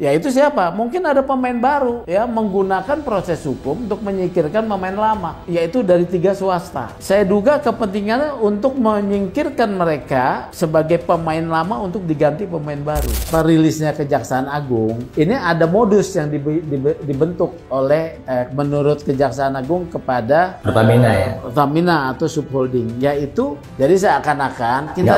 Yaitu siapa? Mungkin ada pemain baru ya menggunakan proses hukum untuk menyingkirkan pemain lama, yaitu dari 3 swasta. Saya duga kepentingannya untuk menyingkirkan mereka sebagai pemain lama untuk diganti pemain baru. Perilisnya Kejaksaan Agung ini ada modus yang dibentuk oleh menurut Kejaksaan Agung kepada Pertamina atau subholding, yaitu jadi seakan-akan kita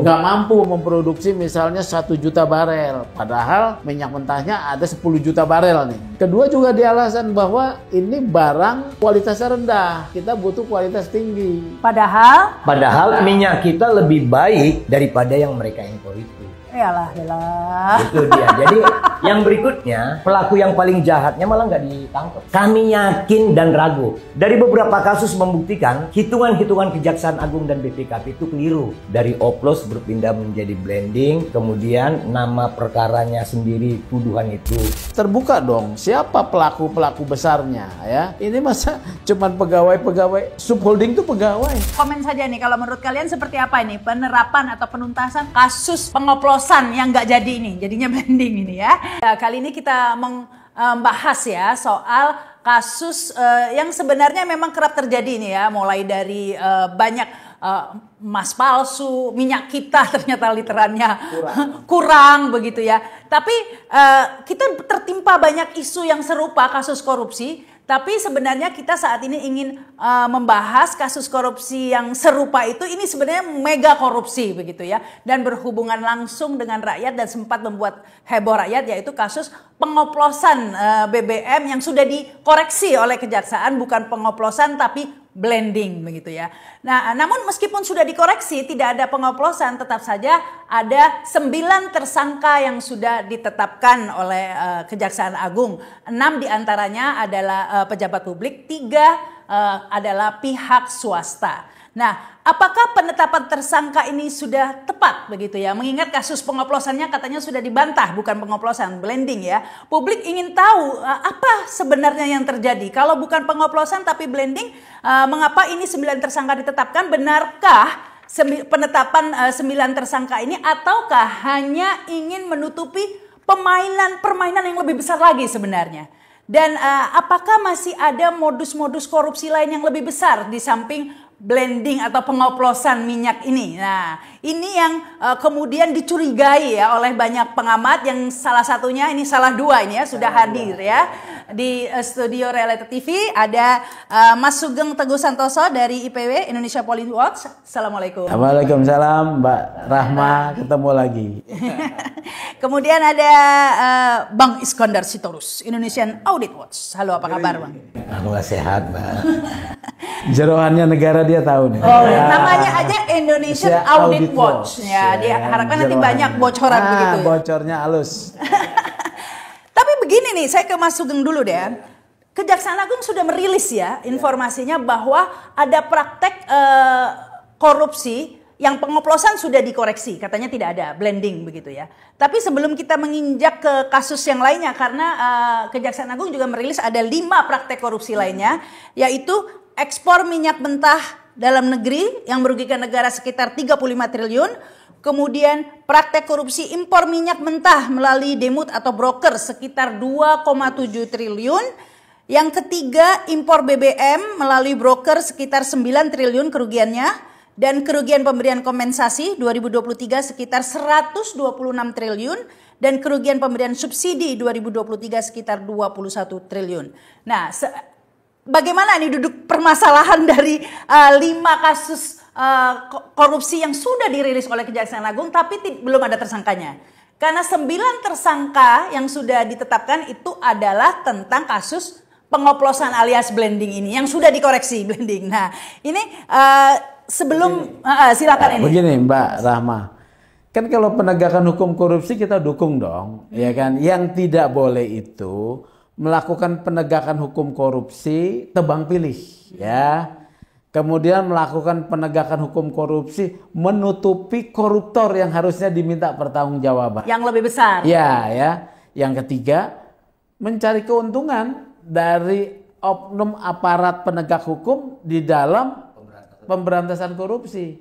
nggak mampu memproduksi misalnya 1 juta barel, padahal minyak mentahnya ada 10 juta barel nih. Kedua juga di alasan bahwa ini barang kualitasnya rendah, kita butuh kualitas tinggi. Padahal minyak kita lebih baik daripada yang mereka impor itu. Yalah. Itu dia. Jadi yang berikutnya, pelaku yang paling jahatnya malah nggak ditangkap. Kami yakin dan ragu. Dari beberapa kasus membuktikan hitungan-hitungan Kejaksaan Agung dan BPKP itu keliru. Dari oplos berpindah menjadi blending, kemudian nama perkaranya sendiri tuduhan itu. Terbuka dong, siapa pelaku-pelaku besarnya ya? Ini masa cuman pegawai-pegawai subholding itu pegawai. Komen saja nih, kalau menurut kalian seperti apa ini penerapan atau penuntasan kasus pengoplosan yang nggak jadi ini, jadinya blending ini ya. Kali ini kita membahas ya soal kasus yang sebenarnya memang kerap terjadi ini ya, mulai dari banyak emas palsu, minyak kita ternyata literannya kurang begitu ya. Tapi kita tertimpa banyak isu yang serupa kasus korupsi. Tapi sebenarnya kita saat ini ingin membahas kasus korupsi yang serupa itu, ini sebenarnya mega korupsi begitu ya. Dan berhubungan langsung dengan rakyat dan sempat membuat heboh rakyat, yaitu kasus pengoplosan BBM yang sudah dikoreksi oleh Kejaksaan, bukan pengoplosan tapi blending begitu ya. Nah, namun meskipun sudah dikoreksi tidak ada pengoplosan, tetap saja ada 9 tersangka yang sudah ditetapkan oleh Kejaksaan Agung. 6 diantaranya adalah pejabat publik, 3 adalah pihak swasta. Nah, apakah penetapan tersangka ini sudah tepat begitu ya? Mengingat kasus pengoplosannya katanya sudah dibantah, bukan pengoplosan, blending ya. Publik ingin tahu apa sebenarnya yang terjadi. Kalau bukan pengoplosan tapi blending, mengapa ini 9 tersangka ditetapkan? Benarkah penetapan 9 tersangka ini, ataukah hanya ingin menutupi permainan yang lebih besar lagi sebenarnya? Dan apakah masih ada modus-modus korupsi lain yang lebih besar di samping blending atau pengoplosan minyak ini? Nah, ini yang kemudian dicurigai ya oleh banyak pengamat, yang salah satunya ini salah dua ini ya sudah hadir ya di studio Realita TV. Ada Mas Sugeng Teguh Santoso dari IPW Indonesia Police Watch. Assalamualaikum. Waalaikumsalam Mbak Rahma, ketemu lagi. Kemudian ada Bang Iskandar Sitorus Indonesian Audit Watch. Halo, apa kabar Bang? Alhamdulillah sehat, Mbak. Jeroannya negara dia tahu nih. Oh, ya. Namanya aja Indonesian Audit Watch. Ya, diharapkan nanti banyak bocoran begitu. Bocornya halus. Tapi begini nih, saya ke Mas Sugeng dulu deh. Kejaksaan Agung sudah merilis ya informasinya bahwa ada praktek korupsi yang pengoplosan sudah dikoreksi, katanya tidak ada blending begitu ya. Tapi sebelum kita menginjak ke kasus yang lainnya, karena Kejaksaan Agung juga merilis ada 5 praktek korupsi lainnya, yaitu ekspor minyak mentah dalam negeri yang merugikan negara sekitar 35 triliun. Kemudian praktek korupsi impor minyak mentah melalui demut atau broker sekitar 2,7 triliun. Yang ketiga, impor BBM melalui broker sekitar 9 triliun kerugiannya. Dan kerugian pemberian kompensasi 2023 sekitar 126 triliun. Dan kerugian pemberian subsidi 2023 sekitar 21 triliun. Nah, bagaimana nih duduk permasalahan dari 5 kasus korupsi yang sudah dirilis oleh Kejaksaan Agung tapi belum ada tersangkanya? Karena 9 tersangka yang sudah ditetapkan itu adalah tentang kasus pengoplosan alias blending ini yang sudah dikoreksi blending. Nah, ini sebelum silakan ini. Begini Mbak Rahma. Kan kalau penegakan hukum korupsi kita dukung dong, ya kan? Yang tidak boleh itu melakukan penegakan hukum korupsi tebang pilih, ya. Kemudian melakukan penegakan hukum korupsi menutupi koruptor yang harusnya diminta pertanggungjawaban. Yang lebih besar. Ya, ya. Yang ketiga, mencari keuntungan dari oknum aparat penegak hukum di dalam pemberantasan korupsi.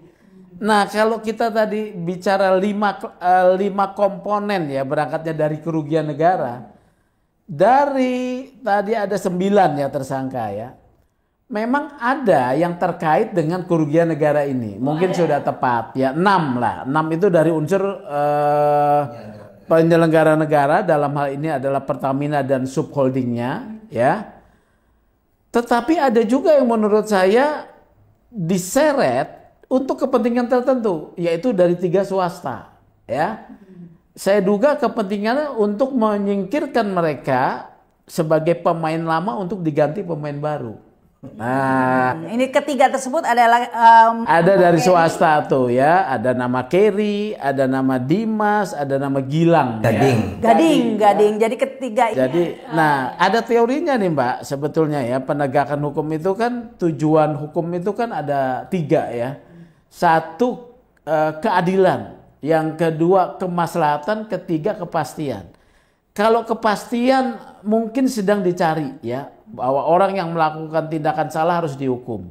Nah, kalau kita tadi bicara lima komponen ya, berangkatnya dari kerugian negara. Dari tadi ada 9 ya tersangka ya. Memang ada yang terkait dengan kerugian negara ini. Mungkin sudah tepat ya, 6 lah. 6 itu dari unsur penyelenggara negara, dalam hal ini adalah Pertamina dan subholdingnya ya. Tetapi ada juga yang menurut saya diseret untuk kepentingan tertentu, yaitu dari 3 swasta ya. Saya duga kepentingannya untuk menyingkirkan mereka sebagai pemain lama untuk diganti pemain baru. Nah, ini ketiga tersebut adalah ada dari swasta tuh ya, ada nama Kerry, ada nama Dimas, ada nama Gilang. Gading. Jadi ketiga ini. Jadi, nah ada teorinya nih Mbak, sebetulnya ya, penegakan hukum itu kan, tujuan hukum itu kan ada 3 ya. 1 keadilan, yang kedua kemaslahatan, ketiga kepastian. Kalau kepastian mungkin sedang dicari ya, bahwa orang yang melakukan tindakan salah harus dihukum.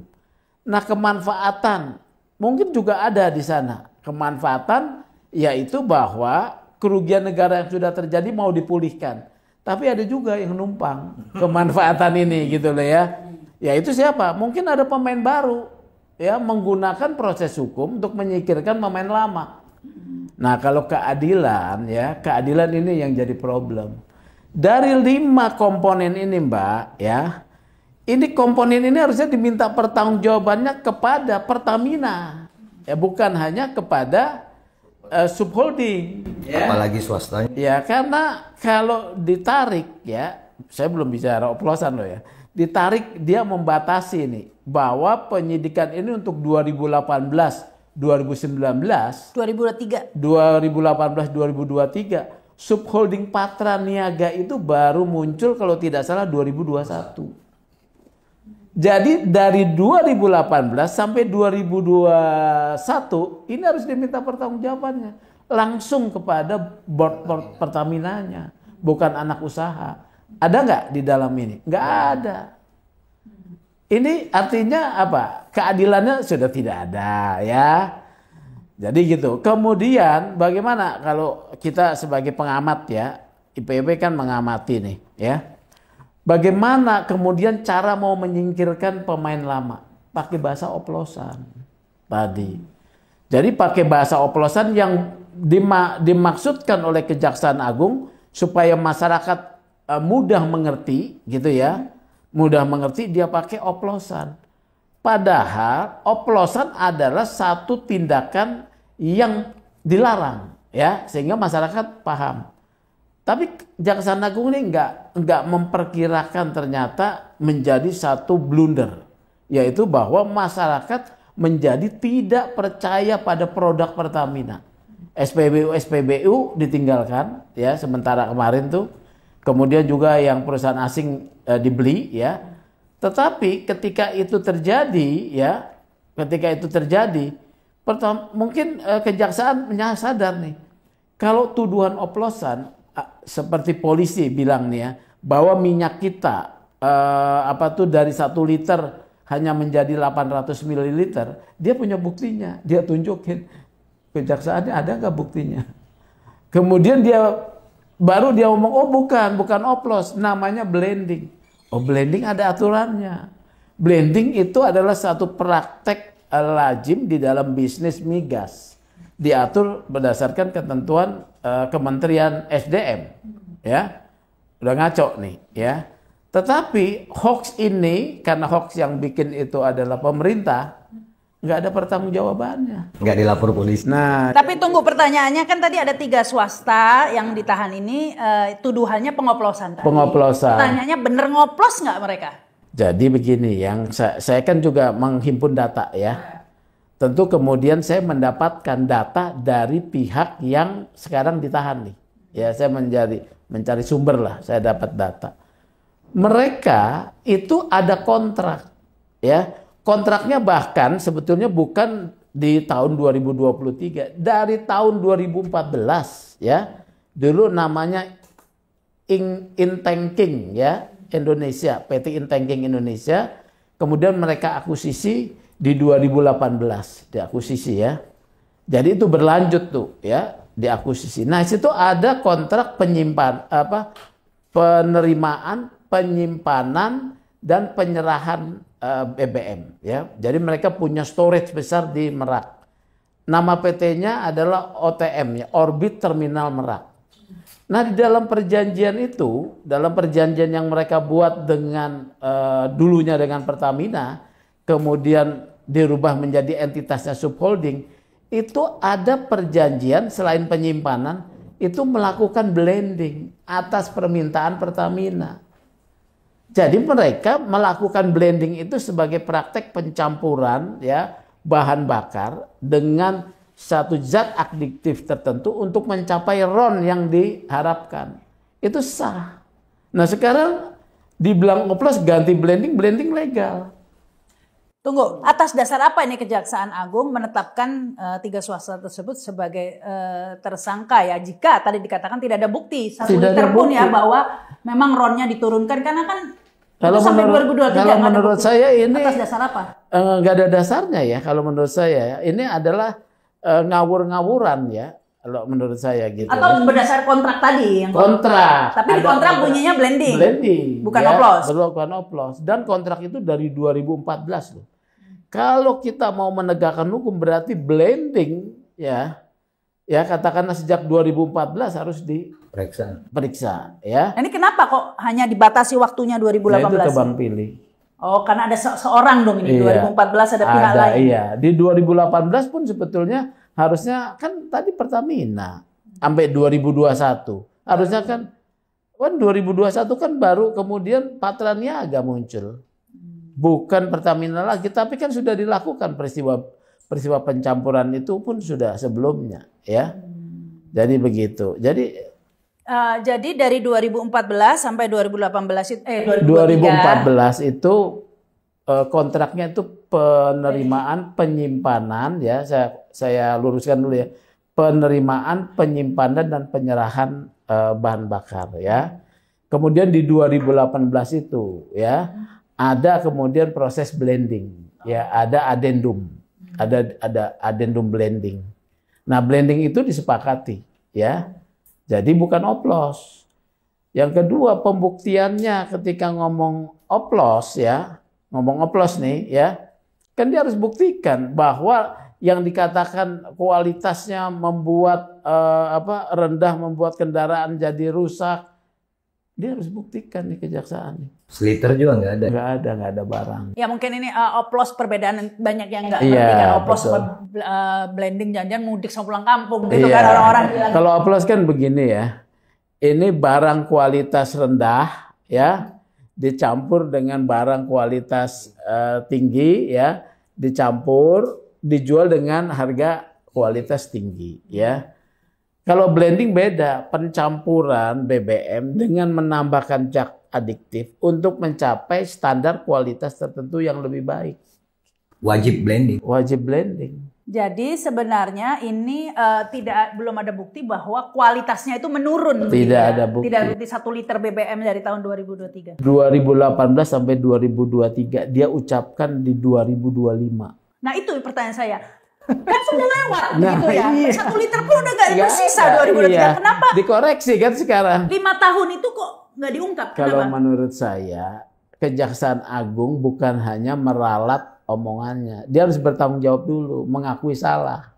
Nah, kemanfaatan mungkin juga ada di sana. Kemanfaatan yaitu bahwa kerugian negara yang sudah terjadi mau dipulihkan. Tapi ada juga yang numpang kemanfaatan ini gitu loh ya. Ya itu siapa? Mungkin ada pemain baru ya, menggunakan proses hukum untuk menyingkirkan pemain lama. Nah, kalau keadilan ya, keadilan ini yang jadi problem. Dari 5 komponen ini Mbak ya, ini komponen ini harusnya diminta pertanggungjawabannya kepada Pertamina ya, bukan hanya kepada subholding ya. Apalagi swastanya. Ya, karena kalau ditarik ya, saya belum bicara oplosan loh ya, ditarik dia membatasi nih bahwa penyidikan ini untuk 2018 2019, 2023, 2018-2023, subholding Patra Niaga itu baru muncul kalau tidak salah 2021. Jadi dari 2018 sampai 2021 ini harus diminta pertanggungjawabannya langsung kepada board Pertaminanya, bukan anak usaha. Ada nggak di dalam ini? Nggak ada. Ini artinya apa? Keadilannya sudah tidak ada ya. Jadi gitu. Kemudian bagaimana kalau kita sebagai pengamat ya, IPB kan mengamati nih ya. Bagaimana kemudian cara mau menyingkirkan pemain lama? Pakai bahasa oplosan tadi. Jadi pakai bahasa oplosan yang dimaksudkan oleh Kejaksaan Agung supaya masyarakat mudah mengerti gitu ya. Mudah mengerti, dia pakai oplosan. Padahal oplosan adalah satu tindakan yang dilarang ya, sehingga masyarakat paham. Tapi Kejaksaan Agung ini enggak memperkirakan ternyata menjadi satu blunder, yaitu bahwa masyarakat menjadi tidak percaya pada produk Pertamina. SPBU ditinggalkan ya sementara kemarin tuh. Kemudian juga yang perusahaan asing dibeli ya. Tetapi ketika itu terjadi ya, mungkin kejaksaan sadar nih, kalau tuduhan oplosan seperti polisi bilang nih ya, bahwa minyak kita dari 1 liter hanya menjadi 800 ml, dia punya buktinya, dia tunjukin. Kejaksaannya ada nggak buktinya? Kemudian baru dia ngomong, oh bukan oplos, namanya blending. Oh, blending ada aturannya. Blending itu adalah satu praktek lazim di dalam bisnis migas. Diatur berdasarkan ketentuan Kementerian SDM. Ya, udah ngaco nih ya. Tetapi hoax ini, karena hoax yang bikin itu adalah pemerintah, nggak ada pertanggungjawabannya. Nggak dilapor polisi. Nah, tapi tunggu, pertanyaannya kan tadi ada 3 swasta yang ditahan ini, tuduhannya pengoplosan. Pengoplosan. Pertanyaannya bener ngoplos nggak mereka? Jadi begini, yang saya kan juga menghimpun data ya. Tentu kemudian saya mendapatkan data dari pihak yang sekarang ditahan nih. Ya, saya mencari sumber lah, saya dapat data. Mereka itu ada kontrak ya. Kontraknya bahkan sebetulnya bukan di tahun 2023, dari tahun 2014 ya. Dulu namanya Intanking ya, Indonesia, PT Intanking Indonesia. Kemudian mereka akuisisi di 2018, diakuisisi ya. Jadi itu berlanjut tuh ya diakuisisi. Nah, situ ada kontrak penerimaan, penyimpanan dan penyerahan BBM ya. Jadi mereka punya storage besar di Merak. Nama PT-nya adalah OTM ya, Orbit Terminal Merak. Nah, di dalam perjanjian itu, dalam perjanjian yang mereka buat dengan dulunya dengan Pertamina, kemudian dirubah menjadi entitasnya subholding, itu ada perjanjian selain penyimpanan, itu melakukan blending atas permintaan Pertamina. Jadi mereka melakukan blending itu sebagai praktek pencampuran ya bahan bakar dengan satu zat adiktif tertentu untuk mencapai RON yang diharapkan. Itu sah. Nah sekarang dibilang oplos ganti blending, blending legal. Tunggu, atas dasar apa ini Kejaksaan Agung menetapkan 3 swasta tersebut sebagai tersangka ya? Jika tadi dikatakan tidak ada bukti, 1 liter pun ya bahwa memang RON-nya diturunkan, karena kan kalau sampai 2023 kalau menurut saya ini atas dasar apa? Nggak ada dasarnya ya kalau menurut saya. Ini adalah ngawur-ngawuran ya kalau menurut saya gitu. Atau berdasar kontrak tadi yang kontrak. Tapi di kontrak bunyinya blending. Blending. Bukan ya, oplos. Bukan oplos. Dan kontrak itu dari 2014 loh. Kalau kita mau menegakkan hukum berarti blending ya. Ya katakanlah sejak 2014 harus diperiksa ya. Nah, ini kenapa kok hanya dibatasi waktunya 2018? Nah, itu tebang pilih. Oh, karena ada seorang dong ini. Iya. 2014 ada pihak lain. Iya, di 2018 pun sebetulnya harusnya kan tadi Pertamina sampai 2021. Harusnya kan 2021 kan baru kemudian Patra Niaga muncul. Bukan Pertamina lagi, tapi kan sudah dilakukan peristiwa pencampuran itu pun sudah sebelumnya, ya. Jadi begitu. Jadi dari 2014 sampai 2014 2014 itu kontraknya itu penerimaan penyimpanan ya, saya luruskan dulu ya. Penerimaan, penyimpanan dan penyerahan bahan bakar ya. Kemudian di 2018 itu ya ada kemudian proses blending ya, ada addendum. Ada addendum blending. Nah, blending itu disepakati ya. Jadi bukan oplos. Yang kedua, pembuktiannya ketika ngomong oplos ya, ngomong oplos nih ya, kan dia harus buktikan bahwa yang dikatakan kualitasnya membuat rendah, membuat kendaraan jadi rusak, dia harus buktikan di kejaksaan. Seliter juga nggak ada. Nggak ada barang. Ya mungkin ini oplos perbedaan banyak yang nggak ngerti kan oplos blending, jangan-jangan mudik sama pulang kampung gitu kan orang-orang bilang. Kalau oplos kan begini ya, ini barang kualitas rendah ya dicampur dengan barang kualitas tinggi ya, dicampur dijual dengan harga kualitas tinggi ya. Kalau blending beda, pencampuran BBM dengan menambahkan zat adiktif untuk mencapai standar kualitas tertentu yang lebih baik. Wajib blending. Wajib blending. Jadi sebenarnya ini belum ada bukti bahwa kualitasnya itu menurun. Tidak ada bukti. Tidak ada bukti 1 liter BBM dari tahun 2023. 2018 sampai 2023 dia ucapkan di 2025. Nah itu pertanyaan saya. Kan sudah lewat nah, gitu ya. Iya. 1 liter pun udah nggak bersisa 2023. Iya. Kenapa? Dikoreksi kan sekarang. 5 tahun itu kok nggak diungkap? Kalau kenapa? menurut saya Kejaksaan Agung bukan hanya meralat omongannya, dia harus bertanggung jawab dulu, mengakui salah.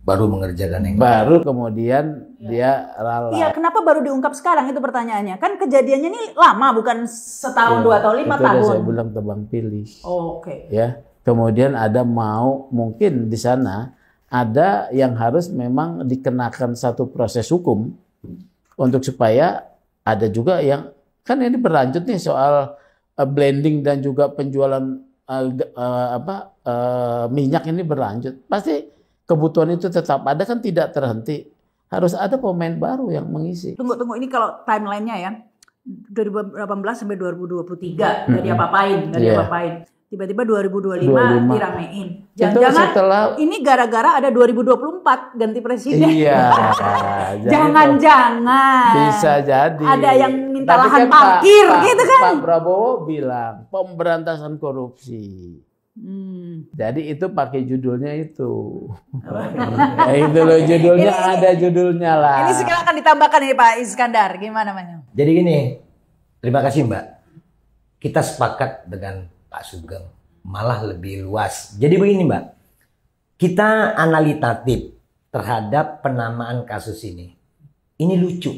Baru mengerjakan yang baru kemudian dia ralat. Iya, kenapa baru diungkap sekarang itu pertanyaannya? Kan kejadiannya ini lama, bukan setahun, 2 tahun, 5 tahun. Saya bilang tebang pilih. Oh, oke. Ya. Kemudian ada mungkin di sana ada yang harus memang dikenakan satu proses hukum untuk supaya ada juga yang kan ini berlanjut nih soal blending dan juga penjualan minyak ini berlanjut. Pasti kebutuhan itu tetap ada, kan tidak terhenti. Harus ada pemain baru yang mengisi. Tunggu ini kalau timelinenya ya 2018 sampai 2023 nggak diapa-apain. Tiba-tiba 2025 diramein. Jangan-jangan ini gara-gara ada 2024 ganti presiden. Iya. Jangan-jangan. Bisa jadi. Ada yang minta lahan parkir gitu kan. Pak Prabowo bilang pemberantasan korupsi. Jadi itu pakai judulnya itu. Ya, itu loh judulnya, ada judulnya lah. Ini sekarang akan ditambahkan ini Pak Iskandar, gimana namanya? Jadi gini, terima kasih Mbak. Kita sepakat dengan Pak Sugeng, malah lebih luas. Jadi begini Mbak, kita analitatif terhadap penamaan kasus ini. Ini lucu.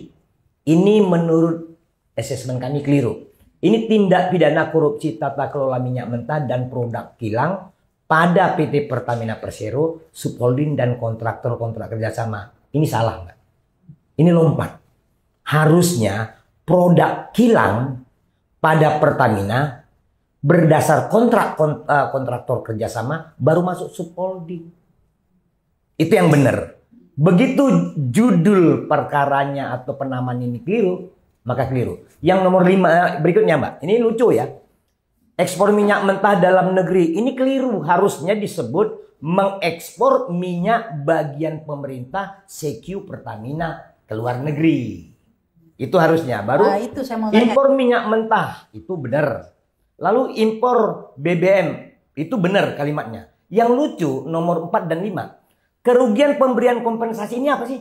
Ini menurut asesmen kami keliru. Ini tindak pidana korupsi tata kelola minyak mentah dan produk kilang pada PT Pertamina Persero, subholding dan kontraktor-kontrak kerjasama. Ini salah Mbak. Ini lompat. Harusnya produk kilang pada Pertamina berdasar kontraktor kerjasama baru masuk subholding. Itu yang benar. Begitu judul perkaranya atau penamaan ini keliru, maka keliru. Yang nomor 5 berikutnya Mbak, ini lucu ya. Ekspor minyak mentah dalam negeri, ini keliru. Harusnya disebut mengekspor minyak bagian pemerintah CQ Pertamina ke luar negeri. Itu harusnya. Baru itu saya mau tanya. impor minyak mentah, itu benar. Lalu impor BBM, itu benar kalimatnya. Yang lucu nomor 4 dan 5. Kerugian pemberian kompensasi ini apa sih?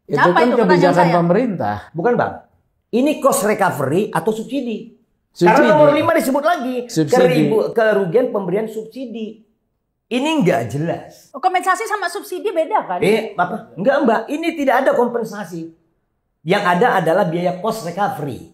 Itu Apa kan itu? kebijakan Pertanyaan saya. pemerintah. Bukan Bang. Ini cost recovery atau subsidi. Subsidi. Karena nomor 5 disebut lagi. Subsidi. Kerugian pemberian subsidi. Ini enggak jelas. Kompensasi sama subsidi beda kan? Apa? Enggak Mbak. Ini tidak ada kompensasi. Yang ada adalah biaya cost recovery.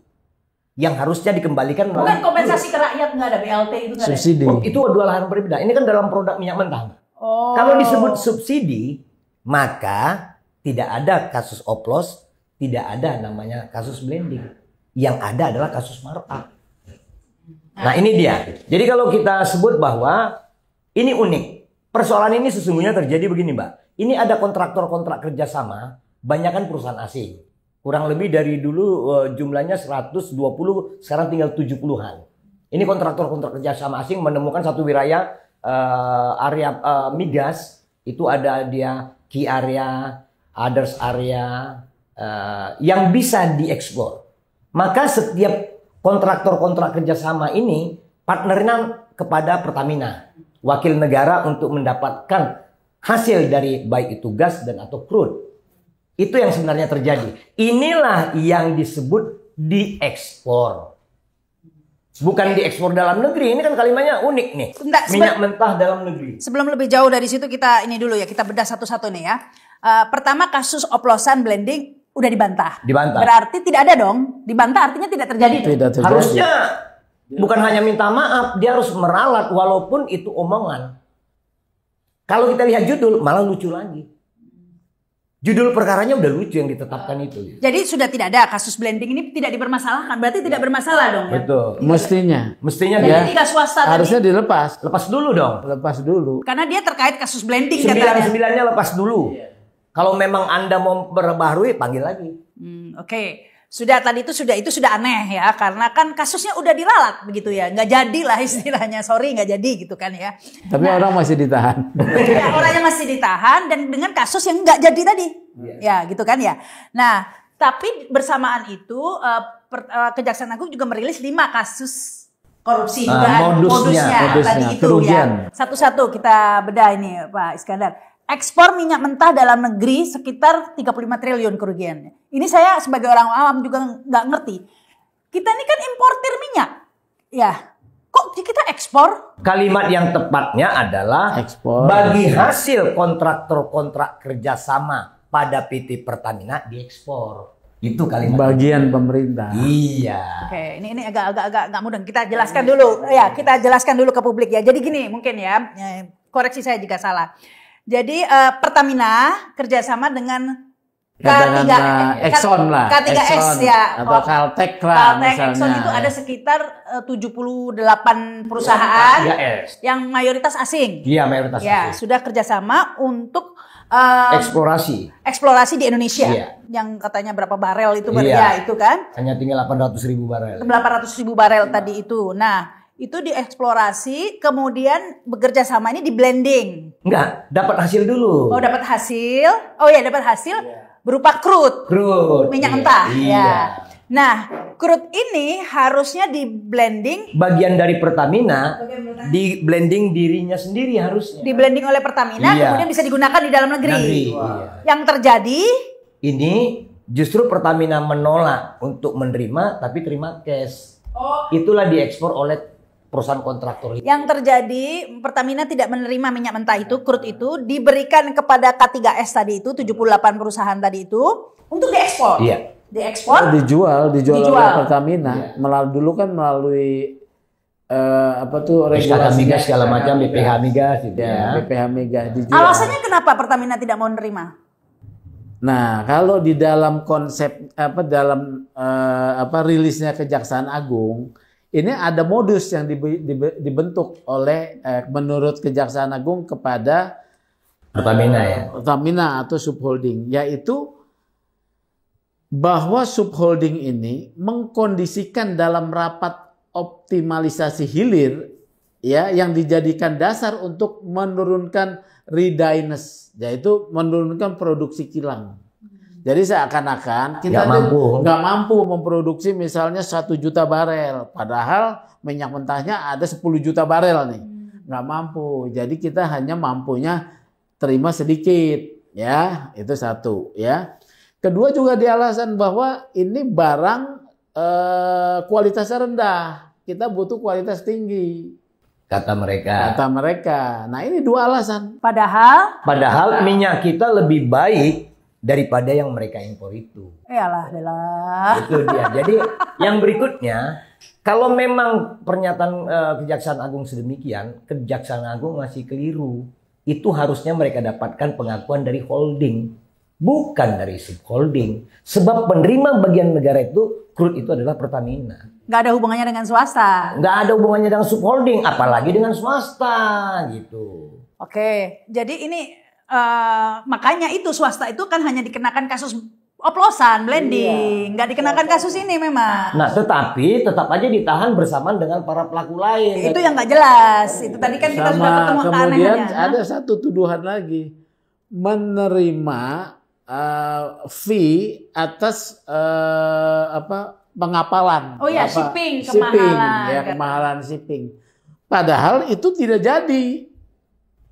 Yang harusnya dikembalikan. Bukan kompensasi ke rakyat, nggak ada BLT itu nggak ada. Subsidi. Oh, itu dua lahan berbeda. Ini kan dalam produk minyak mentah Mbak. Oh. Kalau disebut subsidi, maka tidak ada kasus oplos, tidak ada namanya kasus blending. Yang ada adalah kasus markup. Nah ini dia. Jadi kalau kita sebut bahwa ini unik. Persoalan ini sesungguhnya terjadi begini Mbak. Ini ada kontraktor-kontrak kerjasama, banyakkan perusahaan asing. Kurang lebih dari dulu jumlahnya 120, sekarang tinggal 70-an. Ini kontraktor-kontrak kerjasama asing menemukan satu wilayah area migas. Itu ada dia key area, others area yang bisa dieksplor. Maka setiap kontraktor-kontrak kerjasama ini partneran kepada Pertamina, wakil negara untuk mendapatkan hasil dari baik itu gas dan atau crude. Itu yang sebenarnya terjadi. Inilah yang disebut diekspor. Bukan diekspor dalam negeri. Ini kan kalimatnya unik nih. Minyak mentah dalam negeri. Sebelum lebih jauh dari situ kita ini dulu ya, kita bedah satu-satu nih ya. Pertama kasus oplosan blending udah dibantah. Dibantah. Berarti tidak ada dong. Dibantah artinya tidak terjadi. Tidak terjadi. Harusnya bukan hanya minta maaf, dia harus meralat walaupun itu omongan. Kalau kita lihat judul malah lucu lagi. Judul perkaranya udah lucu yang ditetapkan itu. Jadi sudah tidak ada kasus blending ini tidak dipermasalahkan. Berarti tidak bermasalah dong ya. Betul. Mestinya Jadi tiga swasta harusnya tadi. dilepas. Lepas dulu dong. Lepas dulu. Karena dia terkait kasus blending katanya. 9-9-nya lepas dulu. Kalau memang Anda mau memperbaharui, panggil lagi. Oke. Sudah tadi itu sudah aneh ya, karena kan kasusnya udah diralat begitu ya, nggak jadi lah istilahnya, sorry nggak jadi gitu kan ya. Tapi orang masih ditahan. Ya, orangnya masih ditahan dan dengan kasus yang nggak jadi tadi, ya gitu kan ya. Nah, tapi bersamaan itu Kejaksaan Agung juga merilis 5 kasus korupsi modusnya tadi itu kerugian. ya. Satu-satu kita bedah ini Pak Iskandar. Ekspor minyak mentah dalam negeri sekitar 35 triliun kerugiannya. Ini saya sebagai orang awam juga nggak ngerti. Kita ini kan importir minyak. Ya, kok kita ekspor? Kalimat yang tepatnya adalah ekspor. Bagi hasil kontraktor-kontrak kerjasama pada PT Pertamina diekspor. Itu kalimat. Bagian pemerintah. Iya. Oke, ini agak nggak mudah. Kita jelaskan dulu. Ya, kita jelaskan dulu ke publik ya. Jadi gini mungkin ya, koreksi saya jika salah. Jadi Pertamina kerjasama dengan K3 Exxon lah, K3S Exxon, ya, atau Caltech lah Caltech, misalnya. Exxon itu ada sekitar 78 perusahaan yang mayoritas asing. Iya, mayoritas Ya, asing. sudah kerjasama untuk eksplorasi di Indonesia. Iya. Yang katanya berapa barel itu Iya. itu kan? Hanya tinggal 800.000 barel. 800.000 barel tadi itu. Nah, itu dieksplorasi, kemudian bekerja sama ini di blending. Enggak, dapat hasil dulu. Oh, dapat hasil. Oh ya, dapat hasil berupa crude. Crude. Minyak Iya. mentah. Iya. Ya. Nah, crude ini harusnya di blending. Bagian dari Pertamina di blending dirinya sendiri harusnya. Di blending oleh Pertamina, Iya. kemudian bisa digunakan di dalam negeri. Iya. Yang terjadi, Ini justru Pertamina menolak untuk menerima tapi terima cash. Itulah diekspor oleh perusahaan kontraktor. yang terjadi Pertamina tidak menerima minyak mentah itu, crude itu diberikan kepada K3S tadi itu, 78 perusahaan tadi itu untuk diekspor. Iya. Diekspor. dijual Dijual. oleh Pertamina. Dulu kan melalui apa tuh Regulasi regulasi migas segala macam, BPH migas gitu ya. BPH Migas dijual. Alasannya kenapa Pertamina tidak mau menerima? Nah, kalau di dalam konsep dalam rilisnya Kejaksaan Agung, ini ada modus yang dibentuk oleh menurut Kejaksaan Agung kepada Pertamina ya. Pertamina atau subholding, yaitu bahwa subholding ini mengkondisikan dalam rapat optimalisasi hilir ya yang dijadikan dasar untuk menurunkan readiness, yaitu menurunkan produksi kilang. Jadi seakan-akan kita nggak mampu memproduksi misalnya 1 juta barel, padahal minyak mentahnya ada 10 juta barel nih, nggak mampu. Jadi kita hanya mampunya terima sedikit, ya itu satu ya. Kedua juga di alasan bahwa ini barang kualitasnya rendah, kita butuh kualitas tinggi. Kata mereka. Nah ini dua alasan. Padahal Minyak kita lebih baik daripada yang mereka impor itu. Yalah. Itu dia. Jadi yang berikutnya, kalau memang pernyataan Kejaksaan Agung sedemikian, Kejaksaan Agung masih keliru. Itu harusnya mereka dapatkan pengakuan dari holding, bukan dari subholding. Sebab penerima bagian negara itu, crude itu adalah Pertamina. Nggak ada hubungannya dengan swasta. Nggak ada hubungannya dengan subholding, apalagi dengan swasta gitu. Oke, jadi ini makanya itu swasta itu kan hanya dikenakan kasus oplosan, blending, nggak dikenakan kasus ini memang. Nah, tetapi tetap aja ditahan bersamaan dengan para pelaku lain. Itu yang nggak jelas. Itu tadi kan kita sudah ketemu kemudian keanehannya. ada satu tuduhan lagi, menerima fee atas pengapalan. Oh ya, shipping, kemahalan. Ya, kemahalan shipping. Padahal itu tidak jadi.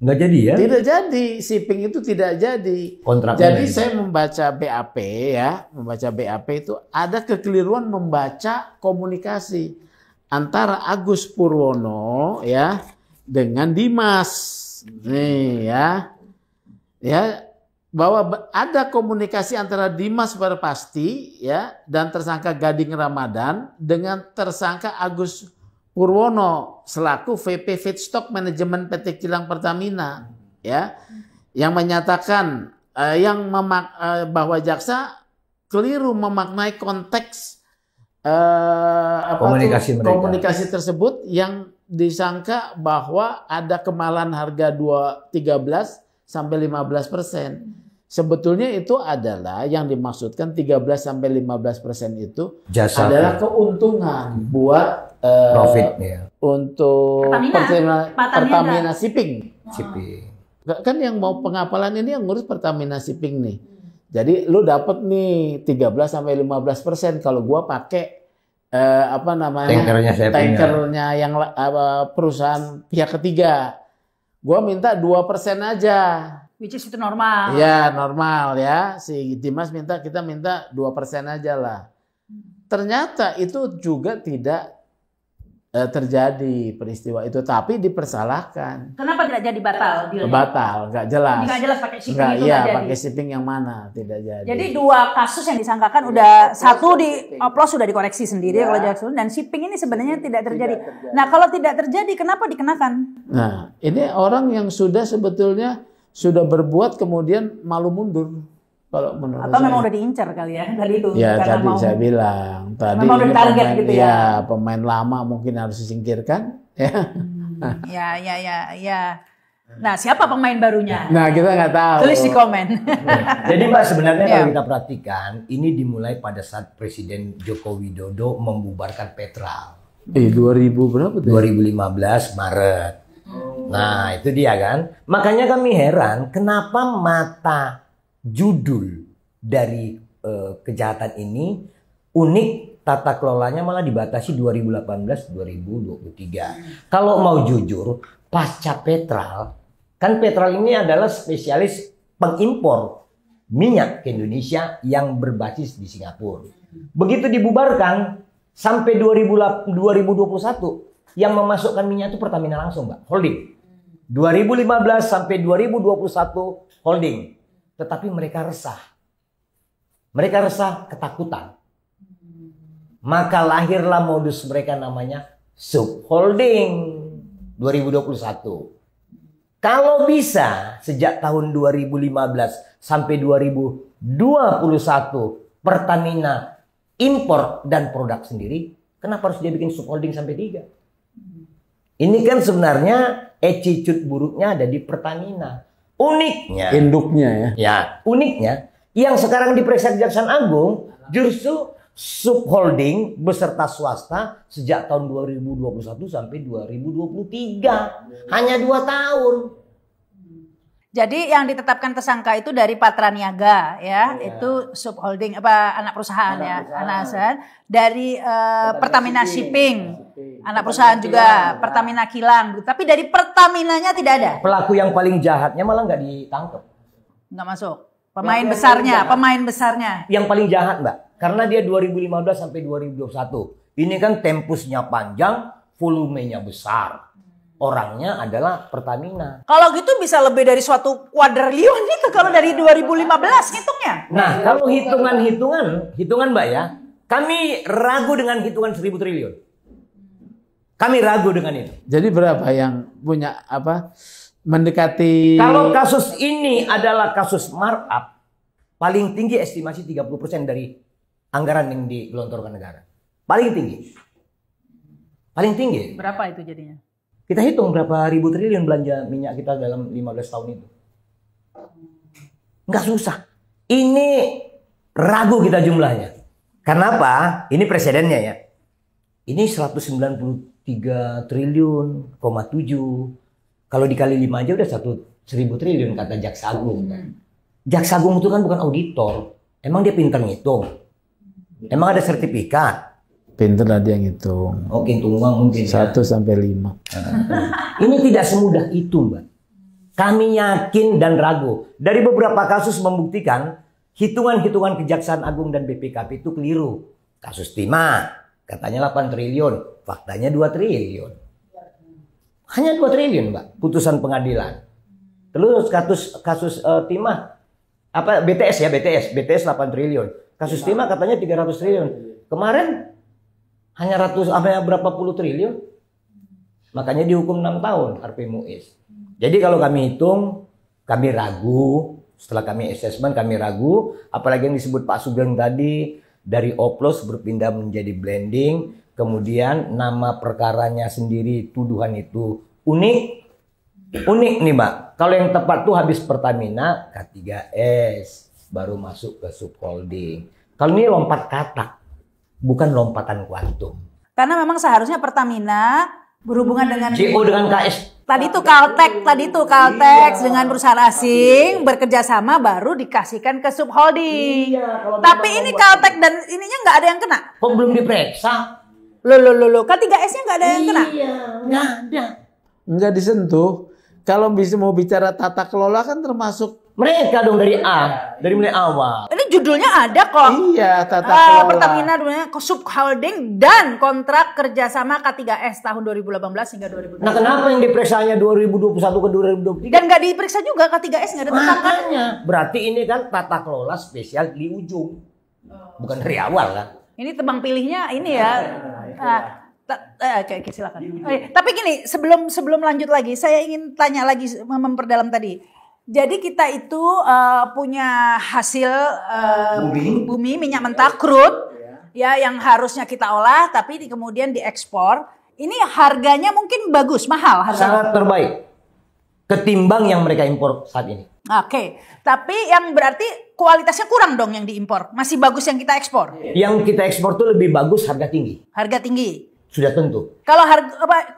Nggak jadi ya? Tidak jadi, shipping itu tidak jadi. Kontraknya Jadi jadi. saya membaca BAP ya, membaca BAP itu ada kekeliruan membaca komunikasi antara Agus Purwono ya dengan Dimas. Nih ya. Ya, bahwa ada komunikasi antara Dimas Barpasti ya dan tersangka Gading Ramadan dengan tersangka Agus Purwono selaku VP Feedstock Manajemen PT Kilang Pertamina ya yang menyatakan bahwa jaksa keliru memaknai konteks komunikasi tersebut yang disangka bahwa ada kemahalan harga 13 sampai 15%. Sebetulnya itu adalah yang dimaksudkan 13 sampai 15% itu jasa adalah keuntungan buat profit ya. Untuk Pertamina Shipping. Kan yang mau pengapalan ini yang ngurus Pertamina Shipping nih. Jadi lu dapat nih 13 sampai 15% kalau gua pakai tankernya yang perusahaan pihak ketiga. Gua minta 2% aja. Which is itu normal. Iya normal ya. Si Dimas kita minta 2% aja lah. Ternyata itu juga tidak terjadi peristiwa itu, tapi dipersalahkan. Kenapa tidak jadi batal? Batal, nggak jelas. Nggak jelas pakai shipping nggak, itu iya, nggak jadi. pakai shipping yang mana tidak jadi. Jadi 2 kasus yang disangkakan udah satu di oplos sudah dikoreksi sendiri kalau Jackson, dan shipping ini sebenarnya tidak terjadi. Nah kalau tidak terjadi kenapa dikenakan? Nah ini orang yang sebetulnya sudah berbuat kemudian malu mundur. Kalau menurut atau saya. Memang udah diincar kali ya tadi itu. Ya tadi saya bilang tadi memang udah target gitu ya. Ya pemain lama mungkin harus disingkirkan ya. Ya. Nah siapa pemain barunya? Nah kita nggak tahu. Tulis di komen. Jadi Mbak sebenarnya kalau kita perhatikan ini dimulai pada saat Presiden Joko Widodo membubarkan Petral. 2000 berapa tuh? 2015 Maret. Nah itu dia kan. Makanya kami heran kenapa mata judul dari kejahatan ini unik tata kelolanya malah dibatasi 2018-2023. Kalau mau jujur, pasca Petral, kan Petral ini adalah spesialis pengimpor minyak ke Indonesia yang berbasis di Singapura. Begitu dibubarkan sampai 2021 yang memasukkan minyak itu Pertamina langsung, Mbak, holding. 2015 sampai 2021 holding. Tetapi mereka resah. Mereka resah, ketakutan. Maka lahirlah modus mereka namanya subholding 2021. Kalau bisa sejak tahun 2015 sampai 2021 Pertamina impor dan produk sendiri, kenapa harus dia bikin subholding sampai 3? Ini kan sebenarnya attitude buruknya ada di Pertamina. Uniknya, Induknya ya. ya, uniknya yang sekarang diperiksa Kejaksaan Agung justru subholding beserta swasta sejak tahun 2021 sampai 2023. Hanya 2 tahun. Jadi yang ditetapkan tersangka itu dari Patra Niaga ya, itu subholding apa anak perusahaan anak perusahaan dari Pertamina Shipping, anak perusahaan juga Pertamina Kilang, tapi dari Pertaminanya tidak ada. Pelaku yang paling jahatnya malah nggak ditangkap. Nggak masuk. Pemain besarnya. Yang paling jahat, Mbak, karena dia 2015 sampai 2021. Ini kan tempusnya panjang, volumenya besar. Orangnya adalah Pertamina. Kalau gitu bisa lebih dari suatu kuadriliun itu kalau dari 2015 hitungnya. Nah, kalau hitungan Mbak ya, kami ragu dengan hitungan 1.000 triliun. Kami ragu dengan itu. Jadi berapa yang punya apa mendekati? Kalau kasus ini adalah kasus markup, paling tinggi estimasi 30% dari anggaran yang digelontorkan negara. Paling tinggi. Paling tinggi. Berapa itu jadinya? Kita hitung berapa ribu triliun belanja minyak kita dalam 15 tahun itu. Nggak susah. Ini ragu kita jumlahnya. Kenapa? Ini presidennya ya. Ini 193 triliun, 7. Kalau dikali 5 aja udah 1.000 triliun kata Jaksa Agung. Jaksa Agung itu kan bukan auditor. Emang dia pintar ngitung? Emang ada sertifikat? Pinter lah dia ngitung. Oke, hitung uang mungkin 1 sampai 5. Ini tidak semudah itu, Mbak. Kami yakin dan ragu. Dari beberapa kasus membuktikan hitungan-hitungan Kejaksaan Agung dan BPKP itu keliru. Kasus Timah katanya 8 triliun, faktanya 2 triliun. Hanya 2 triliun, Mbak, putusan pengadilan. Terus kasus Timah apa BTS 8 triliun. Kasus Timah katanya 300 triliun. Kemarin hanya berapa puluh triliun. Makanya dihukum 6 tahun Harvey Muiz. Jadi kalau kami hitung, kami ragu. Setelah kami assessment, kami ragu. Apalagi yang disebut Pak Sugeng tadi, dari oplos berpindah menjadi blending. Kemudian nama perkaranya sendiri, tuduhan itu unik. Unik nih, Mbak. Kalau yang tepat tuh habis Pertamina, K3S. Baru masuk ke subholding. Kalau ini lompat kata. Bukan lompatan kuantum. Karena memang seharusnya Pertamina berhubungan dengan CO dengan KS. Tadi itu Caltex dengan perusahaan asing bekerja sama baru dikasihkan ke subholding. Iya, tapi ini Caltex dan ininya nggak ada yang kena. Kok belum diperiksa? Loh. K3S-nya nggak ada yang kena. Iya, nggak ada. Nggak disentuh. Kalau bisa mau bicara tata kelola kan termasuk Mereka dong dari mulai awal. Ini judulnya ada kok. Iya, tata kelola. Pertamina namanya subholding dan kontrak kerjasama K3S tahun 2018 hingga 2020. Nah, kenapa yang diperiksanya 2021 ke 2023? Dan nggak diperiksa juga K3S nggak ada tersangka. Makanya, berarti ini kan tata kelola spesial di ujung. Bukan dari awal kan. Ini tebang pilihnya ini ya. Oke, silakan. Tapi gini, sebelum lanjut lagi, saya ingin tanya lagi memperdalam tadi. Jadi kita itu punya hasil bumi minyak mentah crude ya yang harusnya kita olah tapi kemudian diekspor. Ini harganya mungkin bagus, mahal harganya. Sangat terbaik ketimbang yang mereka impor saat ini. Oke. Tapi yang berarti kualitasnya kurang dong yang diimpor. Masih bagus yang kita ekspor. Yang kita ekspor tuh lebih bagus harga tinggi. Harga tinggi. Sudah tentu. Kalau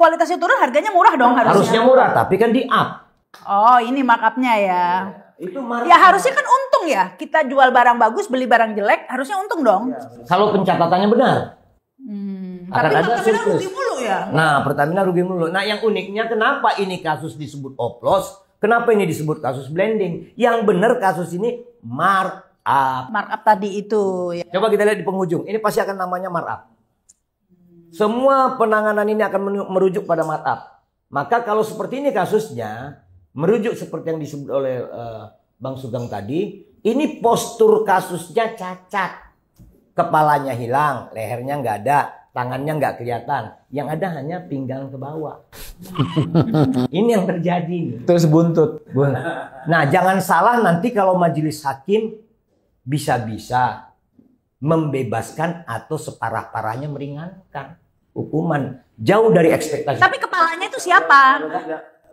kualitasnya turun harganya murah dong harusnya. Harusnya murah tapi kan di up. Oh, ini markupnya ya. Itu markup. Ya harusnya kan untung ya. Kita jual barang bagus, beli barang jelek, harusnya untung dong. Kalau pencatatannya benar. Akan Tapi ada Pertamina surplus. rugi mulu ya. Nah, Pertamina rugi mulu. Nah, yang uniknya kenapa ini kasus disebut oplos? Kenapa ini disebut kasus blending? Yang benar kasus ini markup. Markup tadi itu ya. Coba kita lihat di penghujung. Ini pasti akan namanya markup. Semua penanganan ini akan merujuk pada markup. Maka kalau seperti ini kasusnya, merujuk seperti yang disebut oleh Bang Sugeng tadi, ini postur kasusnya cacat. Kepalanya hilang, lehernya nggak ada, tangannya nggak kelihatan. Yang ada hanya pinggang ke bawah. Ini yang terjadi nih. Terus buntut. Nah, jangan salah nanti kalau majelis hakim bisa-bisa membebaskan atau separah-parahnya meringankan hukuman. Jauh dari ekspektasi. Tapi kepalanya itu siapa?